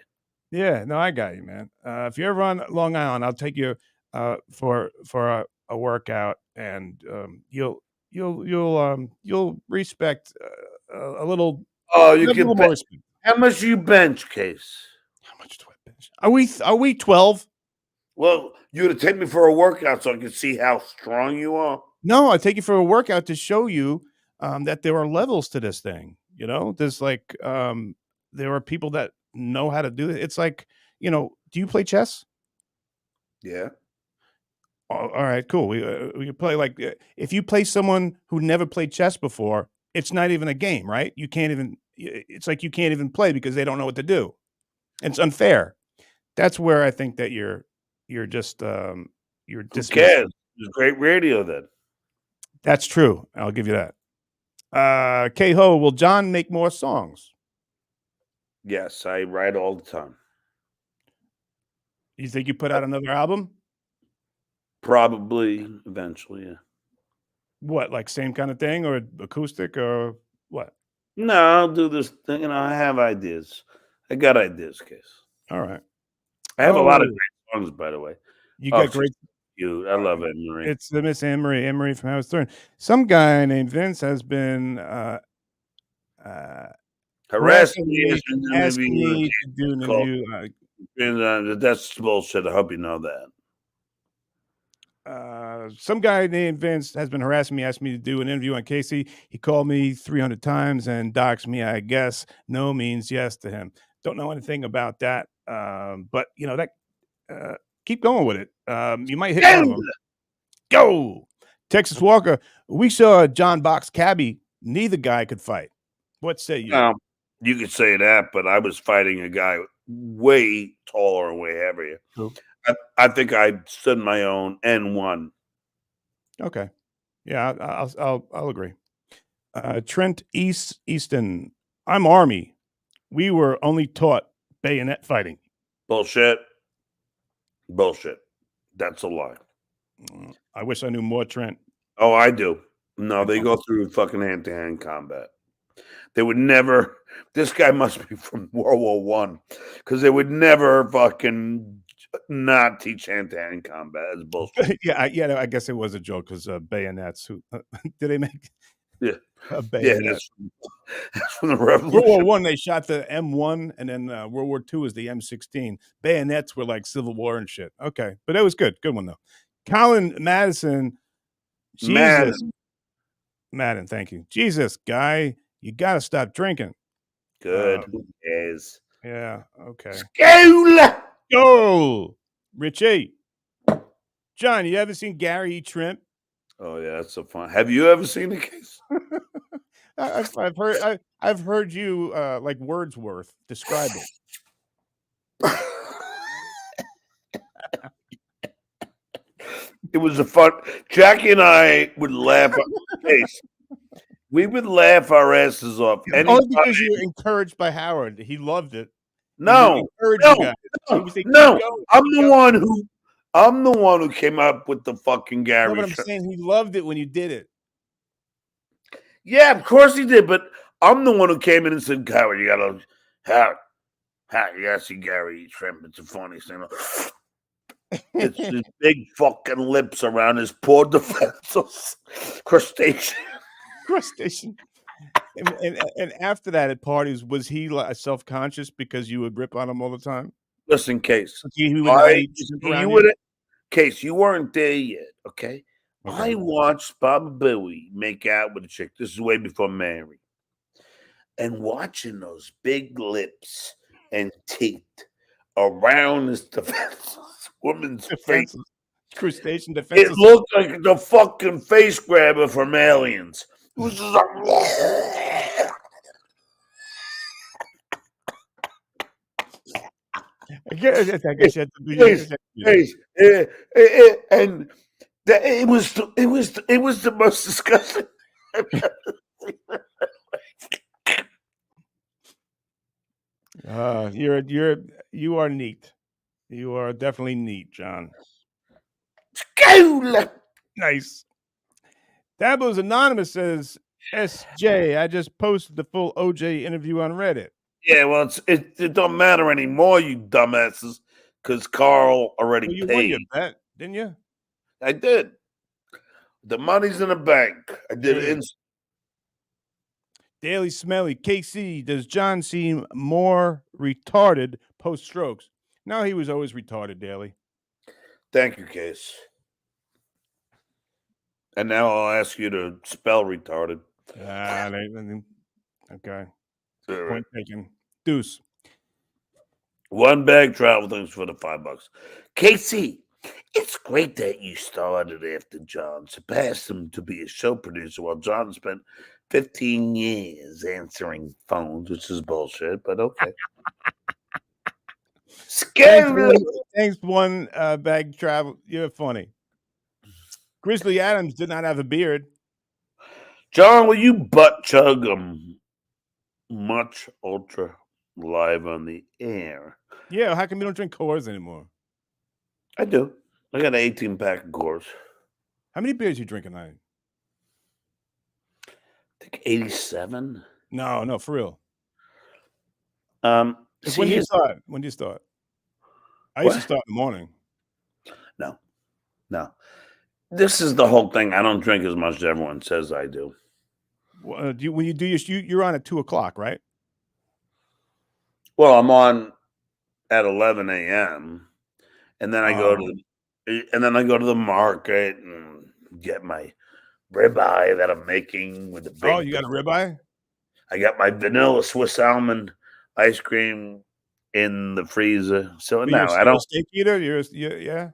Yeah, no, I got you, man. If you're ever on Long Island, I'll take you for a workout, and you'll respect a little. Oh, you a can little more respect. How much do you bench, Case? How much do I bench? Are we 12? Well, you would take me for a workout so I could see how strong you are. No, I take you for a workout to show you that there are levels to this thing. You know, there's like there are people that know how to do it. It's like, you know, do you play chess? Yeah. All right, cool. We play like if you play someone who never played chess before, it's not even a game, right? You can't even. It's like you can't even play because they don't know what to do. It's unfair. That's where I think that you're just you're Who dismissing. cares? It's great radio then. That's true. I'll give you that. K-Ho, will John make more songs? Yes, I write all the time. You think you put out another album? Probably eventually, yeah. What, like same kind of thing or acoustic or what? No, I'll do this thing. You know, I have ideas. I got ideas, Case. All right. I have a lot of great songs, by the way. You got great. Cute. I love Anne Marie. It's the Miss Anne Marie from Howard Stern. Some guy named Vince has been harassing me, asking me to do an interview. That's bullshit. I hope you know that. Some guy named Vince has been harassing me, asked me to do an interview on Casey. He called me 300 times and doxed me. I guess no means yes to him. Don't know anything about that. But you know that. Keep going with it. You might hit one of them. Go, Texas Walker. We saw John Box Cabby. Neither guy could fight. What say you? You could say that, but I was fighting a guy way taller and way heavier. Who? I think I stood my own and won. Okay, yeah, I'll agree. Trent Easton. I'm Army. We were only taught bayonet fighting. Bullshit. That's a lie. I wish I knew more, Trent. Oh, I do. No, they go through fucking hand-to-hand combat. They would never. This guy must be from World War One, because they would never fucking not teach hand-to-hand combat. It's bullshit. yeah. I guess it was a joke because bayonets. Who did they make? Yeah, a bayonet. That's from the Revolution. World War One, they shot the M1, and then World War II is the M16. Bayonets were like Civil War and shit. Okay, but it was good one though. Colin Madison, Jesus, Madden, thank you. Jesus, guy, you got to stop drinking. Good. Who cares? Yeah. Okay. Go, Richie. John, you ever seen Gary eat shrimp? Oh yeah, that's so fun. Have you ever seen the Case? I've heard you like Wordsworth describe it. It was a fun. Jackie and I would laugh. We would laugh our asses off. Only because you were encouraged by Howard. He loved it. No. I'm the one who came up with the fucking Gary. No, but I'm saying he loved it when you did it. Yeah, of course he did. But I'm the one who came in and said, Howard, you gotta, Howard, you gotta see Gary eat shrimp. It's a funny thing. It's his big fucking lips around his poor defenseless crustacean. Crustacean. And after that at parties, was he like self-conscious because you would rip on him all the time? Listen, Case. He would not eat around you? Case, you weren't there yet, okay? I watched Baba Booey make out with a chick. This is way before Mary. And watching those big lips and teeth around this defenseless woman's face. Crustacean defenseless. It looked like the fucking face grabber from Aliens. It was just like... I guess you have to be. And it was the most disgusting. You are neat. You are definitely neat, John. Nice. Dabo's Anonymous says, SJ, I just posted the full OJ interview on Reddit. Yeah, well, it don't matter anymore, you dumbasses, because Carl already you paid. won your bet, didn't you? I did. The money's in the bank. I did it. Daily Smelly, KC, does John seem more retarded post-strokes? No, he was always retarded, Daily. Thank you, Case. And now I'll ask you to spell retarded. Okay. Point taken. Deuce. One bag travel things for the $5. KC, it's great that you started after John surpassed him to be a show producer while John spent 15 years answering phones, which is bullshit, but okay. Thanks, one bag travel. You're funny. Grizzly Adams did not have a beard. John, will you butt chug much ultra live on the air? Yeah, how come you don't drink Coors anymore? I do. I got an 18-pack of Coors. How many beers you drink a night? I think 87. No, for real. When do you start? When do you start? I used to start in the morning. No. This is the whole thing. I don't drink as much as everyone says I do. When you do you're on at 2:00, right? Well, I'm on at 11 a.m. and then I go to the market and get my ribeye that I'm making with the big. Oh, you got a ribeye? I got my vanilla Swiss almond ice cream in the freezer. So now I don't. Steak eater? Yeah.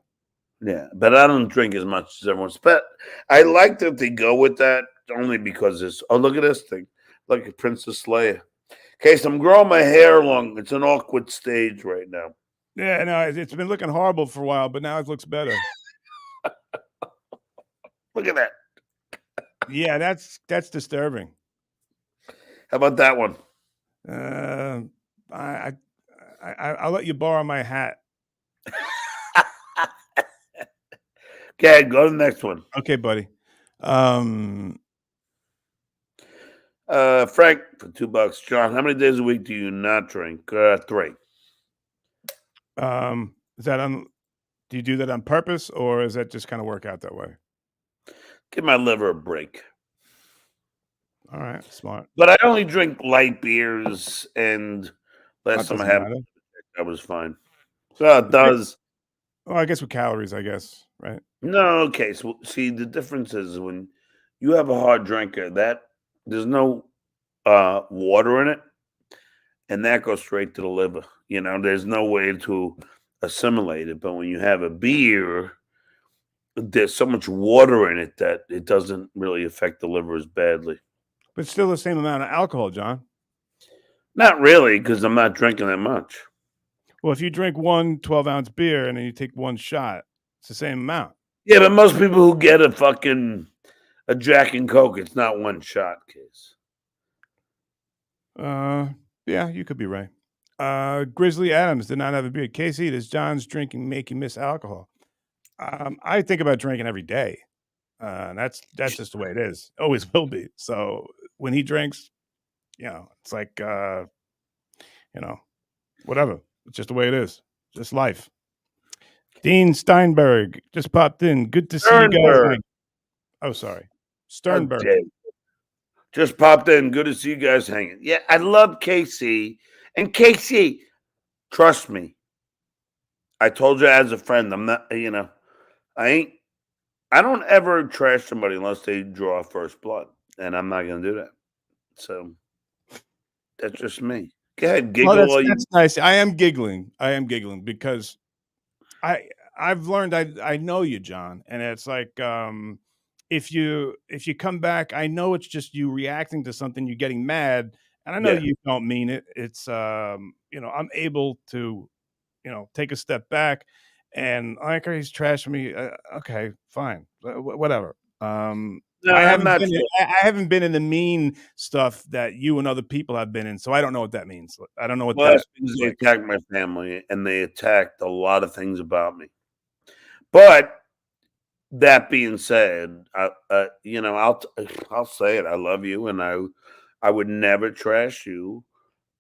Yeah, but I don't drink as much as everyone's. But I like that they go with that only because it's. Oh, look at this thing, look at Princess Leia. Okay, so I'm growing my hair long. It's an awkward stage right now. Yeah, no, it's been looking horrible for a while, but now it looks better. Look at that. Yeah, that's disturbing. How about that one? I'll let you borrow my hat. Okay, go to the next one. Okay, buddy. Frank for $2. John, how many days a week do you not drink? 3. Is that do you do that on purpose, or is that just kind of work out that way? Give my liver a break. All right, smart. But I only drink light beers, and last time I had that was fine. So it does. Well, I guess with calories, right? No, okay. So see, the difference is when you have a hard drinker, that there's no water in it, and that goes straight to the liver. You know, there's no way to assimilate it. But when you have a beer, there's so much water in it that it doesn't really affect the liver as badly. But still the same amount of alcohol, John. Not really, because I'm not drinking that much. Well, if you drink one 12-ounce beer and then you take one shot, it's the same amount. Yeah, but most people who get a Jack and Coke, it's not one shot, Case. Yeah, you could be right. Grizzly Adams did not have a beer. Casey, does John's drinking make you miss alcohol? I think about drinking every day. That's just the way it is. Always will be. So when he drinks, it's like whatever. It's just the way it is. Just life. Dean Steinberg just popped in. Good to see you guys. Sternberg. Oh, sorry. Sternberg. Okay. Just popped in. Good to see you guys hanging. Yeah, I love Casey. And Casey, trust me. I told you as a friend, I'm not, I don't ever trash somebody unless they draw first blood. And I'm not going to do that. So that's just me. Go ahead, giggle. Well, that's nice. I am giggling because I've learned I know you, John, and it's like if you come back, I know it's just you reacting to something, you're getting mad, and I know you don't mean it. It's I'm able to take a step back, and like he's trashing me. Okay, fine, whatever. No, I I'm not. I haven't been in the mean stuff that you and other people have been in, so I don't know what that means. I don't know what Well, that that's because they like. attacked my family and they attacked a lot of things about me. But that being said, I'll say it. I love you, and I would never trash you,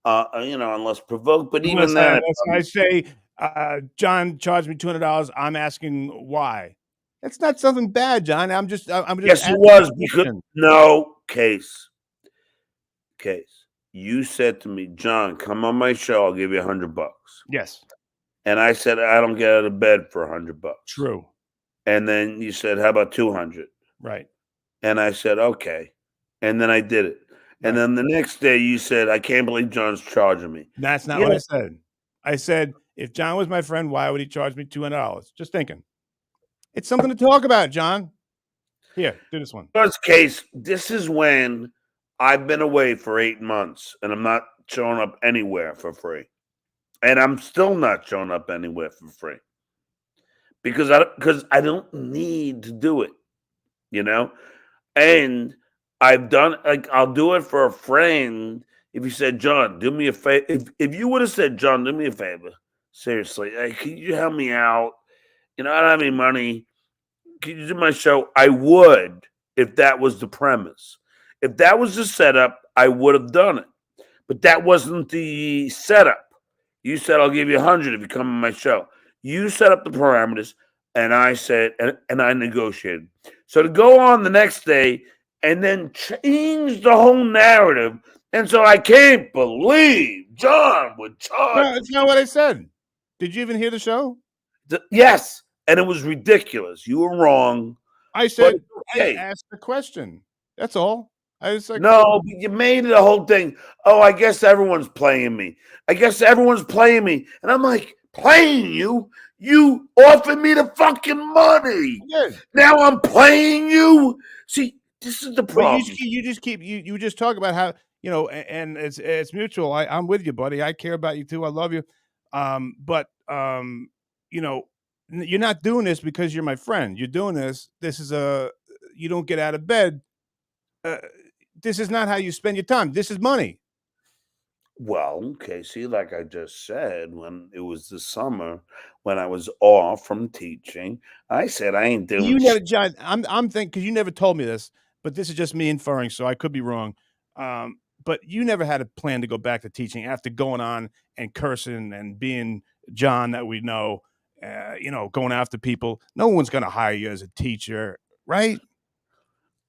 unless provoked. But even that, I say, John charged me $200. I'm asking why. That's not something bad, John. I'm just yes, it asking was a because question. no case. You said to me, John, come on my show. I'll give you $100. Yes. And I said, I don't get out of bed for $100. True. And then you said, how about 200? Right. And I said, okay. And then I did it. And then the next day you said, I can't believe John's charging me. That's not what I said. I said, if John was my friend, why would he charge me $200? Just thinking. It's something to talk about, John. Here, do this one. First case, this is when I've been away for 8 months and I'm not showing up anywhere for free. And I'm still not showing up anywhere for free. Because I don't need to do it, And I've done I'll do it for a friend. If you said, John, do me a favor. If you would have said, John, do me a favor, seriously, can you help me out? I don't have any money. Can you do my show? I would, if that was the premise. If that was the setup, I would have done it. But that wasn't the setup. You said, I'll give you 100 if you come on my show. You set up the parameters, and I said, and I negotiated. So to go on the next day and then change the whole narrative, and so I can't believe John would charge. No, that's not what I said. Did you even hear the show? Yes, and it was ridiculous. You were wrong. I said, I asked the question. That's all. I was like, no, but you made it a whole thing. Oh, I guess everyone's playing me. And I'm like, playing you? You offered me the fucking money. Now I'm playing you. See, this is the problem. You just talk about how and it's mutual. I'm with you, buddy. I care about you too. I love you. But you're not doing this because you're my friend. You're doing this. This is you don't get out of bed. This is not how you spend your time. This is money. Well, okay. See, like I just said, when it was the summer, when I was off from teaching, I said I ain't doing. You never, John. I'm thinking because you never told me this, but this is just me inferring, so I could be wrong. But you never had a plan to go back to teaching after going on and cursing and being John that we know. Going after people. No one's going to hire you as a teacher, right?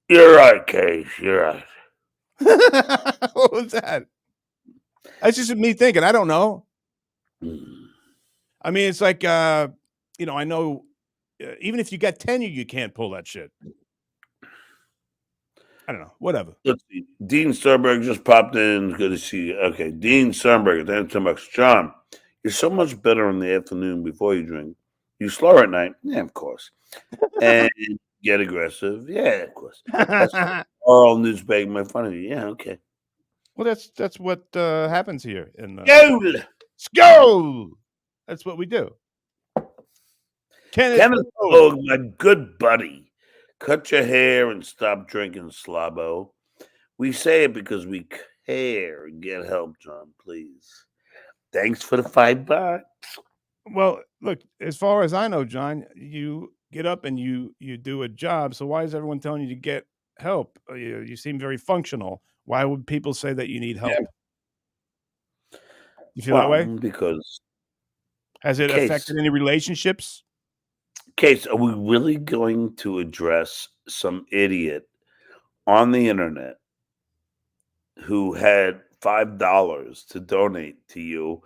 You're right, Case. You're right. What was that? That's just me thinking. I don't know. I mean, it's like, I know even if you got tenure, you can't pull that shit. I don't know. Whatever. Let's see. Dean Sternberg just popped in. Good to see you. Okay. Dean Sternberg, thanks so much. John, you're so much better in the afternoon before you drink. You slow at night? Yeah, of course. And get aggressive? Yeah, of course. That's Oral Newsbag make fun of you. Yeah, okay. Well, that's what happens here in Skol! That's what we do. Kenneth Hogue, my good buddy, cut your hair and stop drinking, slobbo. We say it because we care. Get help, John, please. Thanks for the $5. Well, look, as far as I know, John, you get up and you do a job. So why is everyone telling you to get help? You seem very functional. Why would people say that you need help? Yeah. You feel that way? Because has it affected any relationships? Case, are we really going to address some idiot on the internet who had $5 to donate to you,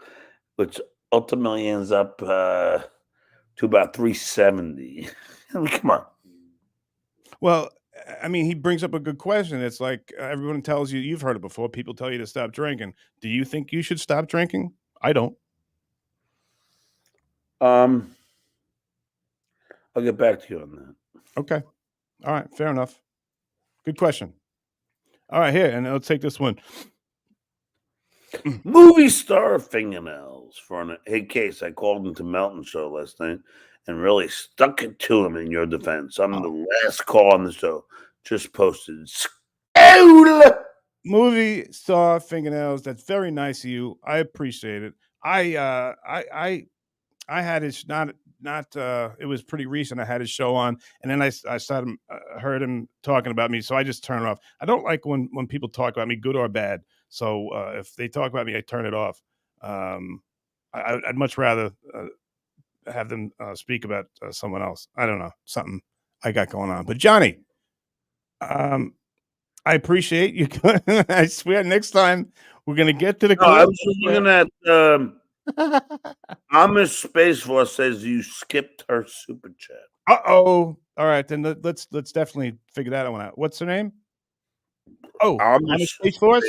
which ultimately ends up to about $370? I mean, come on. Well, I mean, he brings up a good question. It's like everyone tells you, you've heard it before. People tell you to stop drinking. Do you think you should stop drinking? I don't. I'll get back to you on that. Okay. All right. Fair enough. Good question. All right, here, and let's take this one. Movie star fingernails for an Case. I called into Melton show last night and really stuck it to him in your defense. I'm the last call on the show. Just posted. Movie star fingernails. That's very nice of you. I appreciate it. I had his not it was pretty recent. I had his show on, and then I saw him, heard him talking about me, so I just turn it off. I don't like when people talk about me, good or bad. So if they talk about me, I turn it off. I'd much rather have them speak about someone else. I don't know, something I got going on. But Johnny, I appreciate you. I swear, next time we're gonna get to the. No, I was just looking at. Amish Space Force says you skipped her super chat. All right, then let's definitely figure that one out. What's her name? Oh, Amish Space Force.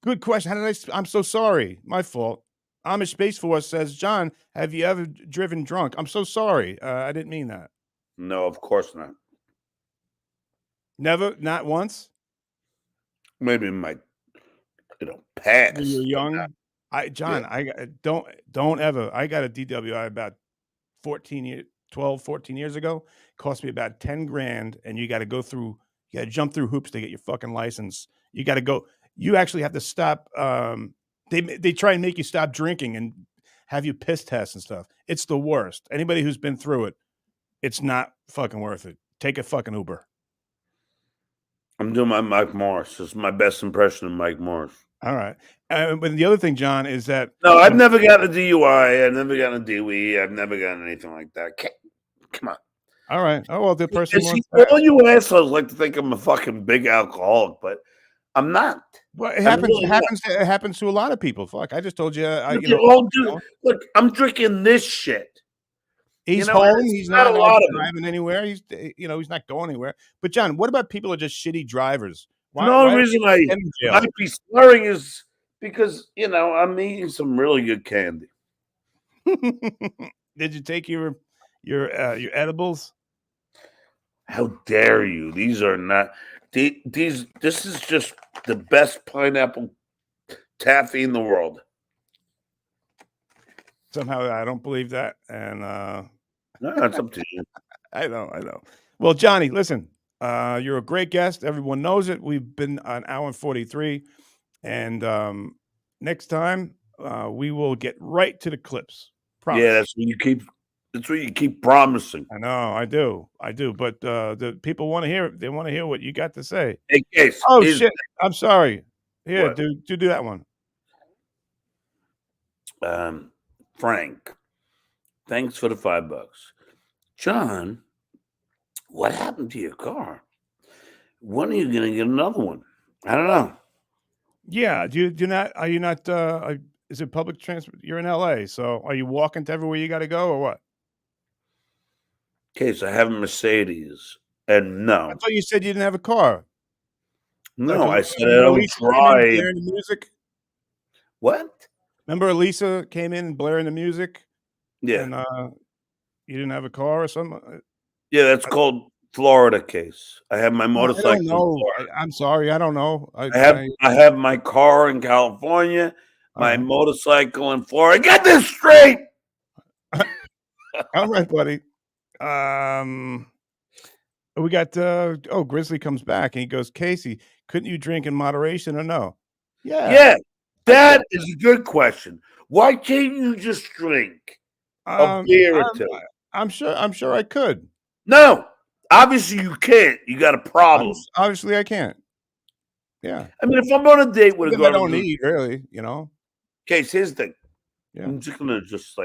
Good question. How did I'm so sorry. My fault. Amish Space Force says, John, have you ever driven drunk? I'm so sorry. I didn't mean that. No, of course not. Never, not once. Maybe in my, past. When you're young. I don't ever. I got a DWI about 12, 14 years ago. It cost me about 10 grand, and you got to jump through hoops to get your fucking license. You got to go. You actually have to stop. They try and make you stop drinking and have you piss tests and stuff. It's the worst. Anybody who's been through it, it's not fucking worth it. Take a fucking Uber. I'm doing my Mike Morris. This is my best impression of Mike Morris. All right. But the other thing, John, is that... No, I've never gotten a DUI. I've never gotten a DWI. I've never gotten anything like that. Come on. All right. Oh, well, the person... All you assholes like to think I'm a fucking big alcoholic, but I'm not. Well, it happens to a lot of people. Fuck, I just told you... Look, I'm drinking this shit. He's home. He's not driving anywhere. He's not going anywhere. But John, what about people who are just shitty drivers? The reason I might be slurring is because I'm eating some really good candy. Did you take your edibles? How dare you? These are not these. This is just the best pineapple taffy in the world. Somehow I don't believe that, and no, it's up to you. I know. Well, Johnny, listen, you're a great guest. Everyone knows it. We've been an hour and 43, and next time we will get right to the clips. Promise. Yeah, that's what you keep promising. I know, I do. But the people want to hear it. They want to hear what you got to say. Hey, Case. Shit! I'm sorry. Here, do that one. Frank, thanks for the $5. John, what happened to your car? When are you going to get another one? I don't know. Yeah. Are you not, is it public transport? You're in LA. So are you walking to everywhere you got to go or what? Case, I have a Mercedes. And no. I thought you said you didn't have a car. No, I said I don't drive. Music? What? Remember Elisa came in and blaring the music? Yeah. And you didn't have a car or something? Yeah, that's called Florida, Case. I have my motorcycle. I don't know. I'm sorry. I don't know. I have my car in California, my motorcycle in Florida. Get this straight. All right, buddy. We got Grizzly comes back and he goes, Casey, couldn't you drink in moderation or no? Yeah. That is a good question. Why can't you just drink a beer or two? I'm sure I could. No, obviously you can't. You got a problem. Obviously I can't. Yeah. I mean, if I'm on a date with a Something girl, I don't need, really, you know? Case, here's the thing. Yeah. I'm just gonna if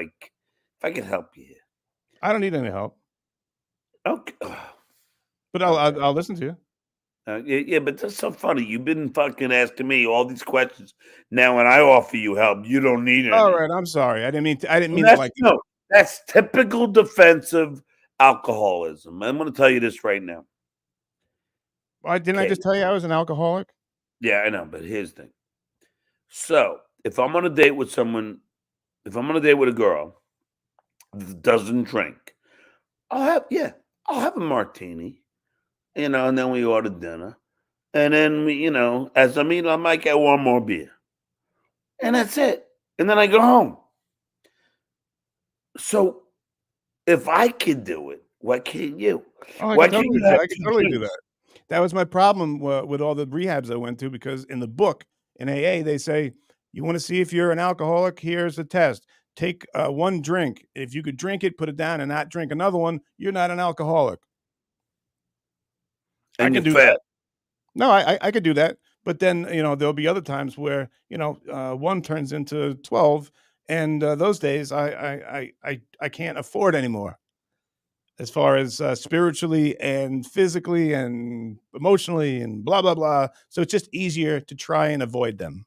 I can help you here. I don't need any help. Okay. But I'll listen to you. Yeah, but that's so funny. You've been fucking asking me all these questions. Now, when I offer you help, you don't need any. All right, I'm sorry. I didn't mean to like. No, that's typical defensive alcoholism. I'm going to tell you this right now. Why didn't I just tell you I was an alcoholic? Yeah, I know, but here's the thing. So, if I'm on a date with someone, if I'm on a date with a girl that doesn't drink, I'll have a martini, and then we order dinner. And then we, as I'm eating, I might get one more beer. And that's it. And then I go home. So if I can do it, why can't you? Oh, Why I can't can you have totally do drinks? that. That was my problem with all the rehabs I went to, because in the book, in AA, they say, you want to see if you're an alcoholic? Here's a test. Take one drink. If you could drink it, put it down and not drink another one, you're not an alcoholic. I And can you do fail. that. No, I could do that. But then, there'll be other times where, one turns into 12. And those days I can't afford anymore, as far as spiritually and physically and emotionally and blah, blah, blah. So it's just easier to try and avoid them.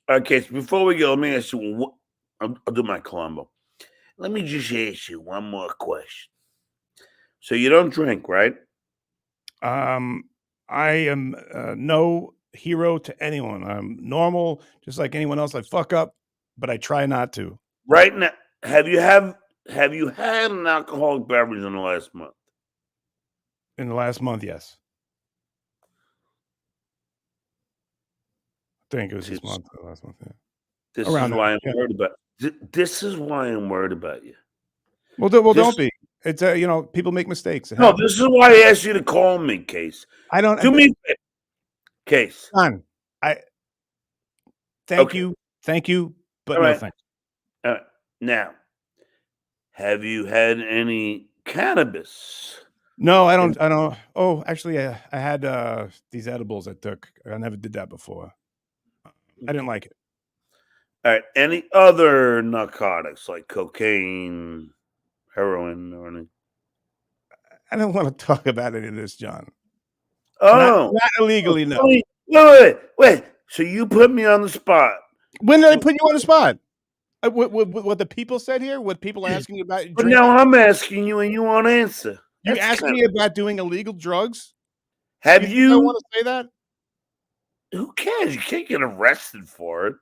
Okay, so before we go, let me ask you, I'll do my Columbo. Let me just ask you one more question. So you don't drink, right? I am no hero to anyone. I'm normal, just like anyone else. I fuck up, but I try not to. Right now, have you had an alcoholic beverage in the last month? In the last month, yes. I think it was this month, last month. Yeah. This is why I'm worried about. This is why I'm worried about you. Well, don't be. It's people make mistakes. No, this is why I asked you to call me, Case. I don't. Do me a favor, Case. Son, thank you, but All no right. thanks. All right. Now, have you had any cannabis? No, I don't. Oh, actually, I had these edibles I took. I never did that before. I didn't like it. All right. Any other narcotics like cocaine, heroin, or anything? I don't want to talk about any of this, John. Oh, not illegally, no. Wait. So you put me on the spot. When did I put you on the spot? What the people said here? What people asking you about? But now I'm asking you, and you won't answer. You asked me about doing illegal drugs. Have you? I want to say that. Who cares? You can't get arrested for it.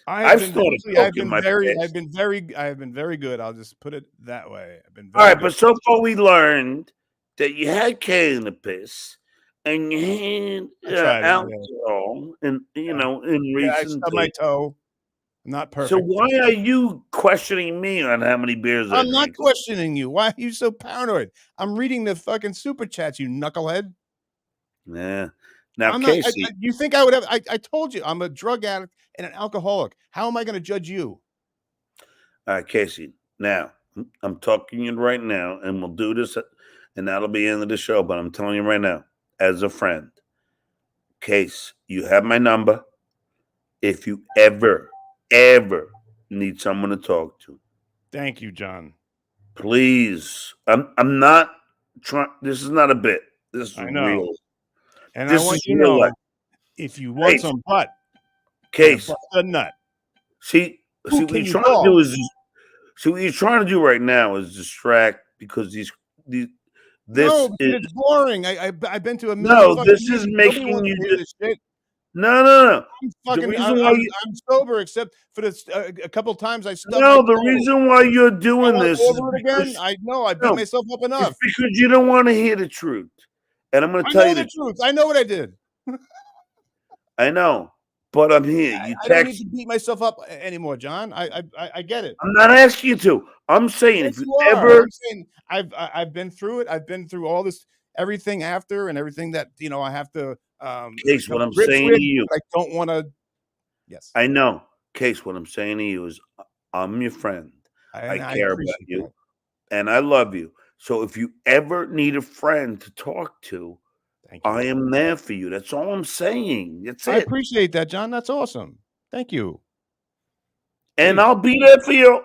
I've been very good. I'll just put it that way. I've been very all right, good. but so far we learned that you had cannabis and you had alcohol, and in recent. I stubbed my toe. I'm not perfect. So why are you questioning me on how many beers I'm not questioning you. Why are you so paranoid? I'm reading the fucking super chats, you knucklehead. Yeah. Now, Casey, you think I would have? I told you I'm a drug addict and an alcoholic. How am I going to judge you? All right, Casey. Now I'm talking to you right now, and we'll do this, and that'll be the end of the show. But I'm telling you right now, as a friend, Case, you have my number. If you ever need someone to talk to, thank you, John. Please, I'm not trying. This is not a bit. This is real. And this I want you to know, if you want some butt, Case, a nut. See what you're trying to do is. See what you're trying to do right now is distract, because this it's boring. I've been to a million. No, this is making you do this shit. No. I'm sober, except for a couple times I stubbed. No, the reason why you're doing this is again. I know I beat myself up enough. It's because you don't want to hear the truth, and I'm going to tell you the truth. I know what I did. I know, but I'm here. I don't need to beat myself up anymore, John. I get it. I'm not asking you to. I'm saying yes, if you ever. I'm saying I've been through it. I've been through all this, everything after, and everything that I have to. Case, what I'm saying to you, I don't want to. Yes, I know. Case, what I'm saying to you is, I'm your friend. I care about you, and I love you. So if you ever need a friend to talk to, Thank you. I am there for you. That's all I'm saying. That's I it. appreciate that, John. That's awesome. Thank you. And Please. I'll be there for you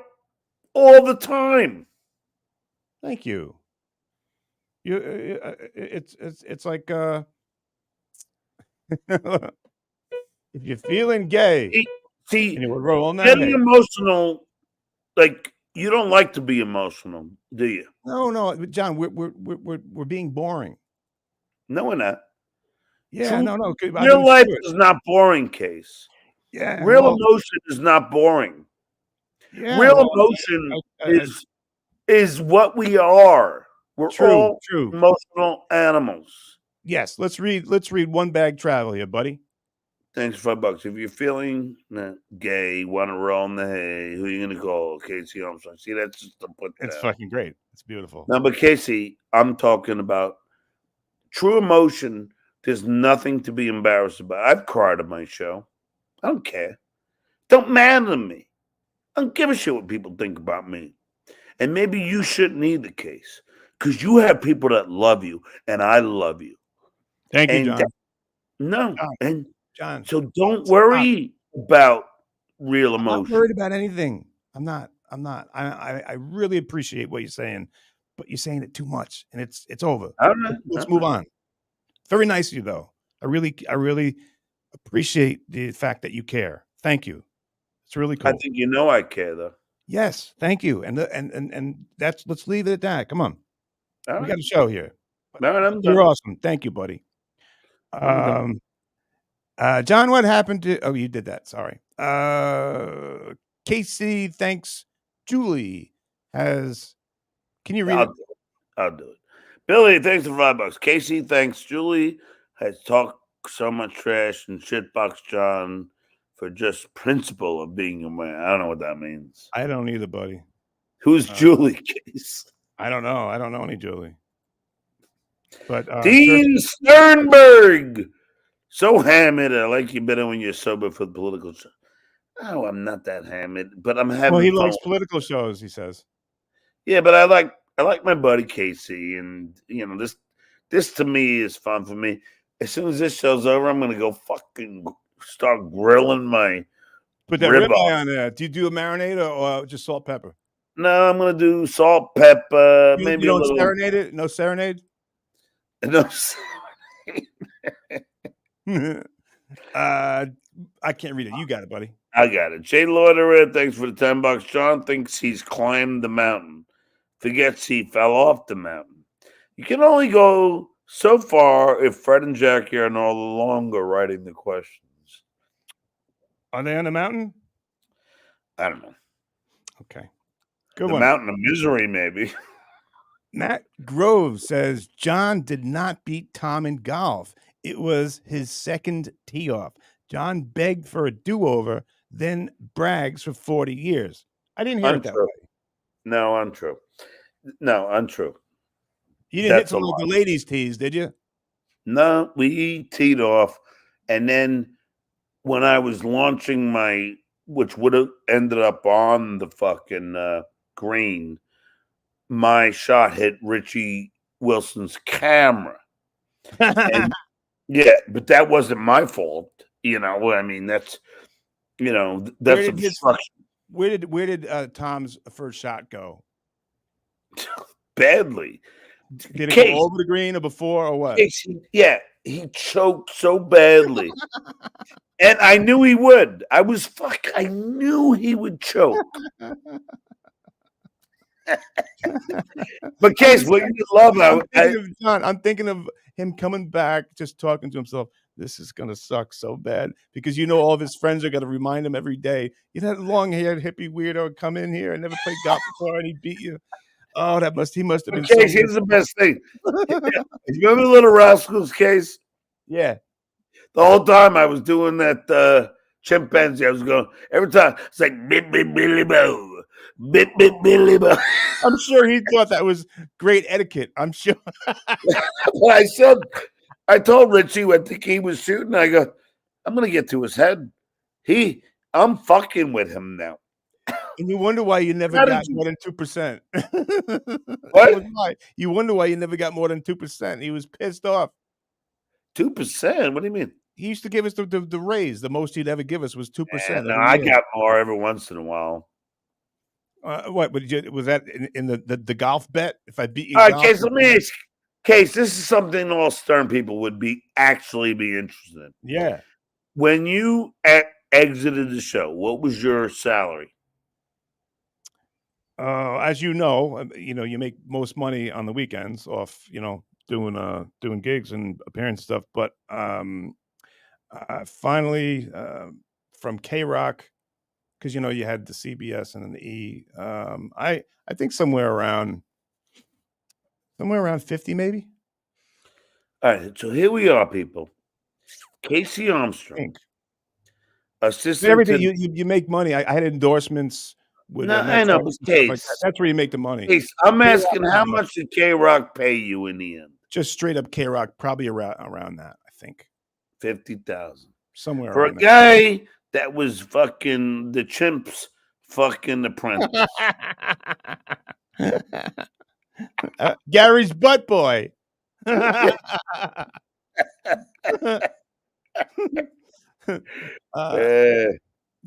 all the time. Thank you. It's like if you're feeling gay, See, and you would roll on that getting head. emotional, like you don't like to be emotional, do you? No, John, we're being boring. No, we're not. Yeah, no. Real life is not boring, Case. Yeah, Real well, emotion is not boring. yeah, Real well, emotion is what we are. We're all true. emotional animals. Yes, let's read One Bag Travel here, buddy. Thanks for $5. If you're feeling gay, want to roll in the hay, who are you going to call? Casey Armstrong. See, that's just to put It's down. fucking great. It's beautiful. No, but Casey, I'm talking about true emotion. There's nothing to be embarrassed about. I've cried at my show. I don't care. Don't matter to me. I don't give a shit what people think about me. And maybe you shouldn't either, Case, because you have people that love you, and I love you. Thank you, John. John. So don't worry about real emotion. I'm not worried about anything. I'm not. I really appreciate what you're saying, but you're saying it too much, and it's over. All right. Let's move on. Very nice of you, though. I really appreciate the fact that you care. Thank you. It's really cool. I think you know I care, though. Yes, thank you. And let's leave it at that. Come on. We got a show here. You're awesome. Thank you, buddy. John, what happened to? Oh, you did that. Sorry. Casey, thanks. Julie has. Can you read it? I'll do it. Billy, thanks for $5. Casey, thanks. Julie has talked so much trash and shitbox John for just principle of being a man. I don't know what that means. I don't either, buddy. Who's Julie, Case? I don't know. I don't know any Julie. But Dean Sternberg. So hammered. I like you better when you're sober for the political show. Oh, I'm not that hammered, but I'm having. Well, he fun. likes political shows. He says. Yeah, but I like my buddy Casey, and this to me is fun for me. As soon as this show's over, I'm gonna go fucking start grilling my. Put that ribeye on there. Do you do a marinade or just salt, pepper? No, I'm gonna do salt, pepper, maybe you don't a little. Serenade it? No serenade. No. I can't read it. You got it, buddy. I got it. Jay Lauderer, thanks for the $10. John thinks he's climbed the mountain. Forgets he fell off the mountain. You can only go so far if Fred and Jackie are no longer writing the questions. Are they on the mountain? I don't know. Okay. Good the one. Mountain of Misery, maybe. Matt Grove says John did not beat Tom in golf. It was his second tee off. John begged for a do-over, then brags for 40 years. I didn't hear it that way. No, untrue. No, untrue. You didn't hit some of the ladies' tees, did you? No, we teed off. And then when I was launching my, which would have ended up on the fucking green, my shot hit Richie Wilson's camera. And, yeah, but that wasn't my fault. I mean, that's obstruction. Where did Tom's first shot go? Badly. Did it go over the green or before or what? He choked so badly. And I knew he would. I knew he would choke. But Case, what you love, I'm thinking of him coming back, just talking to himself. This is gonna suck so bad because all of his friends are gonna remind him every day. You know that long-haired hippie weirdo come in here and never played golf before, and he beat you. Oh, he must have been. Case, here's the best thing. You remember Little Rascals, Case? Yeah. The whole time I was doing that chimpanzee, I was going every time. It's like bit bit billy bo, bit bit billy bo. I'm sure he thought that was great etiquette. I'm sure. I told Richie when he was shooting, I go, I'm gonna get to his head. I'm fucking with him now. And you wonder why you never got more than 2%. What? You wonder why you never got more than 2%. He was pissed off. 2%? What do you mean? He used to give us the raise. The most he'd ever give us was 2%. No, I got more every once in a while. What? Was that in the golf bet? If I beat you, All right, Case, let me ask. Case, this is something all Stern people would actually be interested in. Yeah. When you exited the show, what was your salary? As you know, you make most money on the weekends off, doing gigs and appearance stuff. But finally, from K-Rock, because you had the CBS and then the E. I think somewhere around 50, maybe. All right, so here we are, people. Casey Armstrong, assistant. Everything you make money. I had endorsements with. No, I know, but Case, that's where you make the money. Case, I'm asking, how much did K-Rock pay you in the end? Just straight up K-Rock, probably around that. I think 50,000 somewhere for around a guy that was fucking the chimps, fucking apprentice. Gary's butt boy.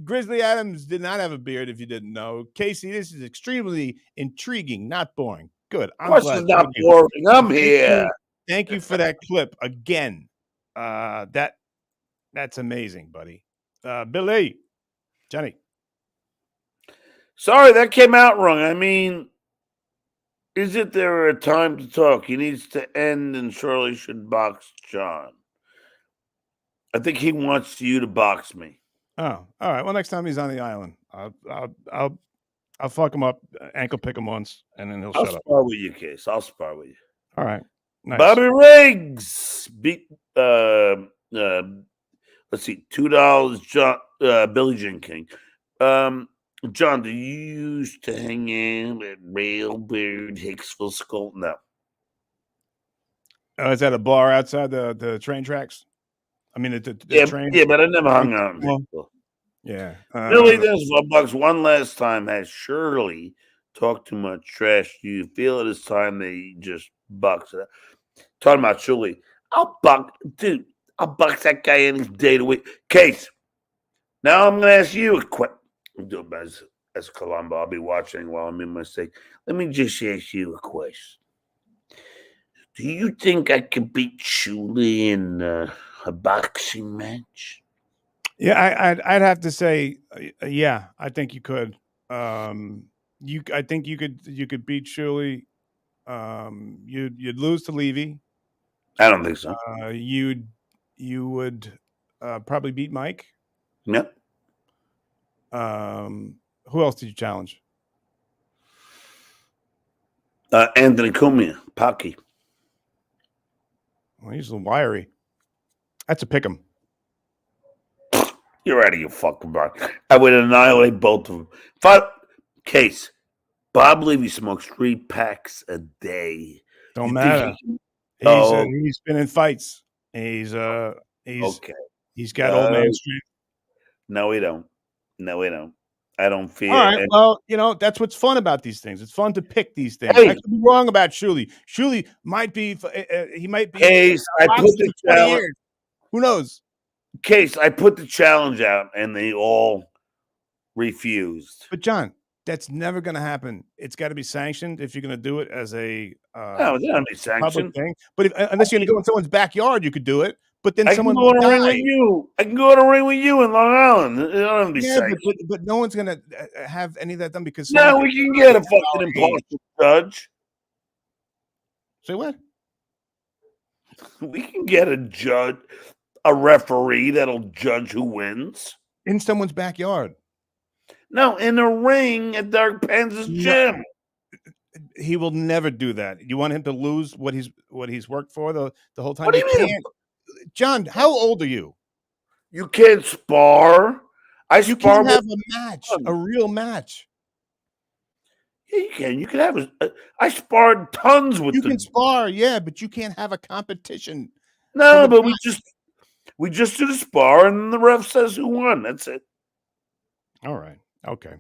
Grizzly Adams did not have a beard, if you didn't know. Casey, this is extremely intriguing, not boring. Good. I'm glad. It's not boring. I'm here. Thank you for that clip again. That's amazing, buddy. Billy, Johnny. Sorry, that came out wrong. I mean, isn't there a time to talk? He needs to end, and Shirley should box John. I think he wants you to box me. Oh, all right. Well, next time he's on the island, I'll fuck him up, ankle pick him once, and then he'll shut up. I'll spar with you, Case. I'll spar with you. All right. Nice. Bobby Riggs beat let's see, $2. John Billie Jean King. John, do you used to hang in with Railbird, Hicksville, Skull? No. Is that a bar outside the train tracks? I mean, the train. Yeah, but I never hung out in Hicksville. Yeah. Billy, there's $1. One last time, has Shirley talked too much trash? Do you feel it is time they just bucks it? Talking about Shirley, I'll buck that guy any day of the week. Case, now I'm going to ask you a question. Do it as Columbo. I'll be watching while I'm in my state. Let me just ask you a question. Do you think I could beat Shirley in a boxing match? Yeah, I'd have to say, yeah, I think you could. I think you could beat Shirley. You'd lose to Levy. I don't think so. You would probably beat Mike. Yep. Who else did you challenge? Anthony Cumia, Pocky. Well, he's a little wiry. That's a pick 'em. You're out of your fucking mind. I would annihilate both of them. Case, Bob Levy smokes 3 packs a day. Don't matter. He's been in fights. He's okay. He's got old man strength. No, we don't. I don't feel. All right. Well, that's what's fun about these things. It's fun to pick these things. Hey, I could be wrong about Shirley. Shirley might be. He might be. Case, I put the challenge. Who knows? Case, I put the challenge out, and they all refused. But John, that's never going to happen. It's got to be sanctioned if you're going to do it as a no, it's not be sanctioned thing. But unless you're going to go in someone's backyard, you could do it. But then someone can go in a ring with you. I can go to a ring with you in Long Island. It don't be sanctioned. But no one's going to have any of that done because no, we can get a fucking impartial judge. Say what? We can get a judge, a referee that'll judge who wins in someone's backyard. No, in a ring at Derek Penz's gym. He will never do that. You want him to lose what he's worked for the whole time? What do you mean? John, how old are you? You can't spar. You can have a match, a real match. Yeah, you can. You can have I sparred tons with you can spar, yeah, but you can't have a competition. No, but we just do the spar, and the ref says who won. That's it. All right. Okay.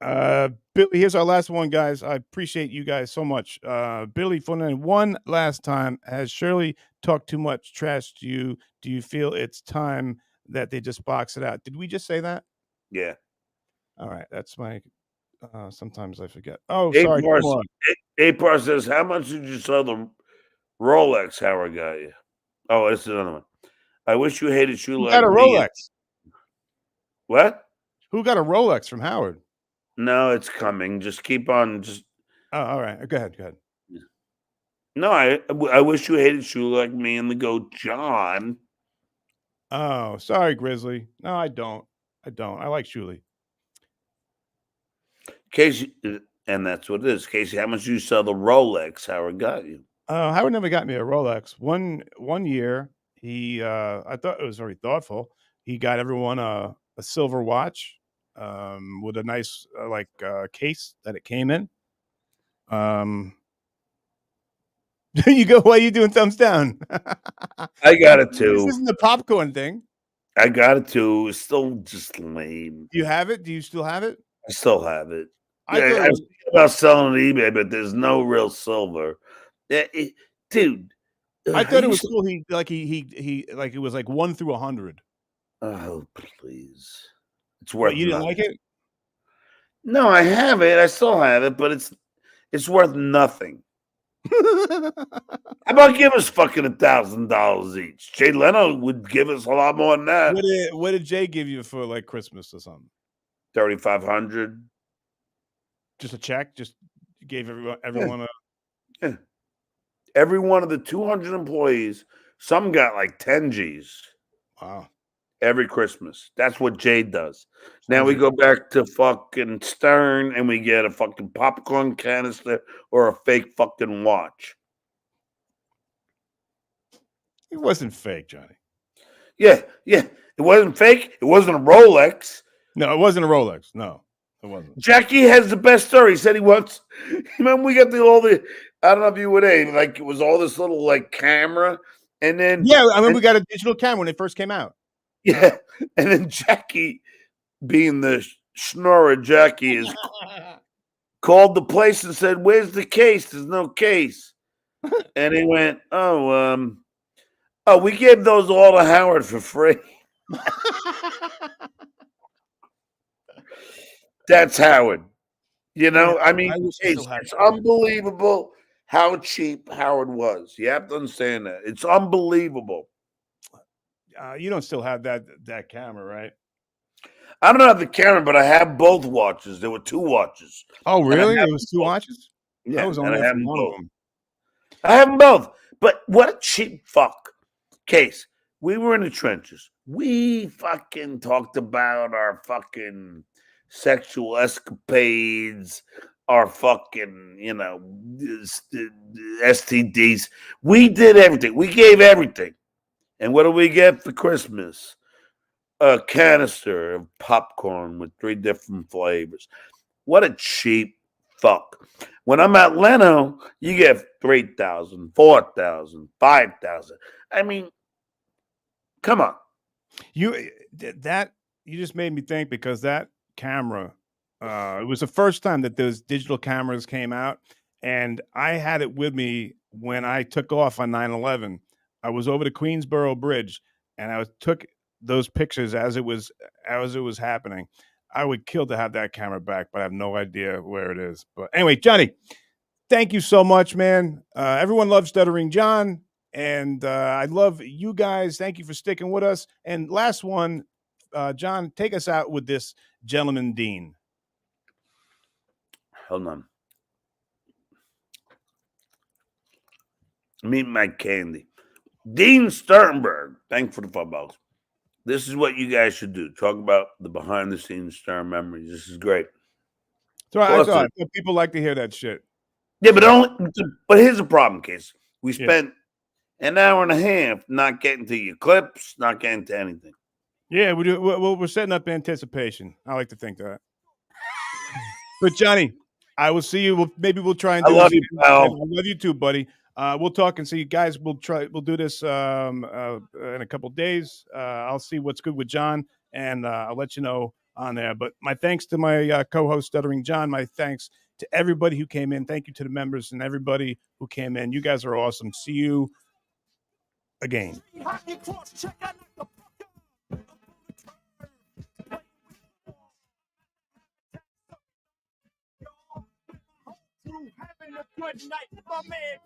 Billy, here's our last one, guys. I appreciate you guys so much. Billy, for one last time, has Shirley talked too much trash to you? Do you feel it's time that they just box it out? Did we just say that? Yeah. All right, that's my. Sometimes I forget. Oh, sorry. Come A-Par on. A-Par says, how much did you sell the Rolex Howard got you? Oh, this is another one. I wish you hated shoe Who like got a me. Rolex? What? Who got a Rolex from Howard? No, it's coming. Just keep on. Oh, all right. Go ahead. Go ahead. No, I wish you hated shoe like me and the goat John. Oh, sorry, Grizzly. No, I don't. I like Shuley. Casey, and that's what it is. Casey, how much did you sell the Rolex Howard got you? Howard never got me a Rolex. One year, he I thought it was very thoughtful. He got everyone a silver watch with a nice case that it came in. You go. Why are you doing thumbs down? I got it too. This isn't the popcorn thing. I got it too. It's still just lame. Do you have it? Do you still have it? I still have it. I I was thinking about selling it on eBay, but there's no real silver. Dude, I thought it was cool. He it was like 1 through 100. Oh, please! It's worth. What, you didn't like it? No, I have it. I still have it, but it's worth nothing. How about give us fucking $1,000 each? Jay Leno would give us a lot more than that. What did Jay give you for like Christmas or something? $3,500. Just a check? Just gave everyone a. Yeah. Every one of the 200 employees, some got like 10 G's. Wow. Every Christmas. That's what Jay does. Now we go back to fucking Stern and we get a fucking popcorn canister or a fake fucking watch. It wasn't fake, Johnny. Yeah. It wasn't fake. It wasn't a Rolex. No, it wasn't a Rolex. No, it wasn't. Jackie has the best story. He said he wants. Remember, we got all the. I don't know if you were there. Like, it was all this little like camera, and then I remember we got a digital camera when it first came out. Yeah, and then Jackie, being the schnorrer, Jackie is called the place and said, "Where's the case? There's no case." And he went, "Oh, we gave those all to Howard for free." That's Howard. You know, I mean, it's unbelievable how cheap Howard was. You have to understand that. It's unbelievable. You don't still have that camera, right? I don't have the camera, but I have both watches. There were 2 watches. Oh, really? It was 2 watches? Yeah, I was only have one both. of them. I have them both. But what a cheap fuck. Case, we were in the trenches. We fucking talked about our fucking sexual escapades, our fucking, STDs. We did everything. We gave everything. And what do we get for Christmas? A canister of popcorn with 3 different flavors. What a cheap fuck. When I'm at Leno, you get 3,000, 4,000, 5,000. I mean, come on. You just made me think, because that camera, it was the first time that those digital cameras came out, and I had it with me when I took off on 9/11. I was over the Queensboro Bridge, and I took those pictures as it was happening. I would kill to have that camera back, but I have no idea where it is. But anyway, Johnny, thank you so much, man. Everyone loves Stuttering John, and I love you guys. Thank you for sticking with us. And last one, John, take us out with this Gentleman Dean. Hold on. Meet my candy. Dean Sternberg, thanks for the $5. This is what you guys should do. Talk about the behind-the-scenes Stern memories. This is great. So I thought people like to hear that shit. Yeah, but here's the problem, Case. We spent an hour and a half not getting to your clips, not getting to anything. Yeah, we do. We're setting up anticipation. I like to think that. But Johnny, I will see you. Maybe we'll try and do I love this. You, pal. I love you too, buddy. We'll talk and see you guys. We'll do this in a couple of days. I'll see what's good with John, and I'll let you know on there. But my thanks to my co-host Stuttering John. My thanks to everybody who came in. Thank you to the members and everybody who came in. You guys are awesome. See you again. Having a good night, my man.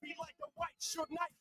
Be like a white short night.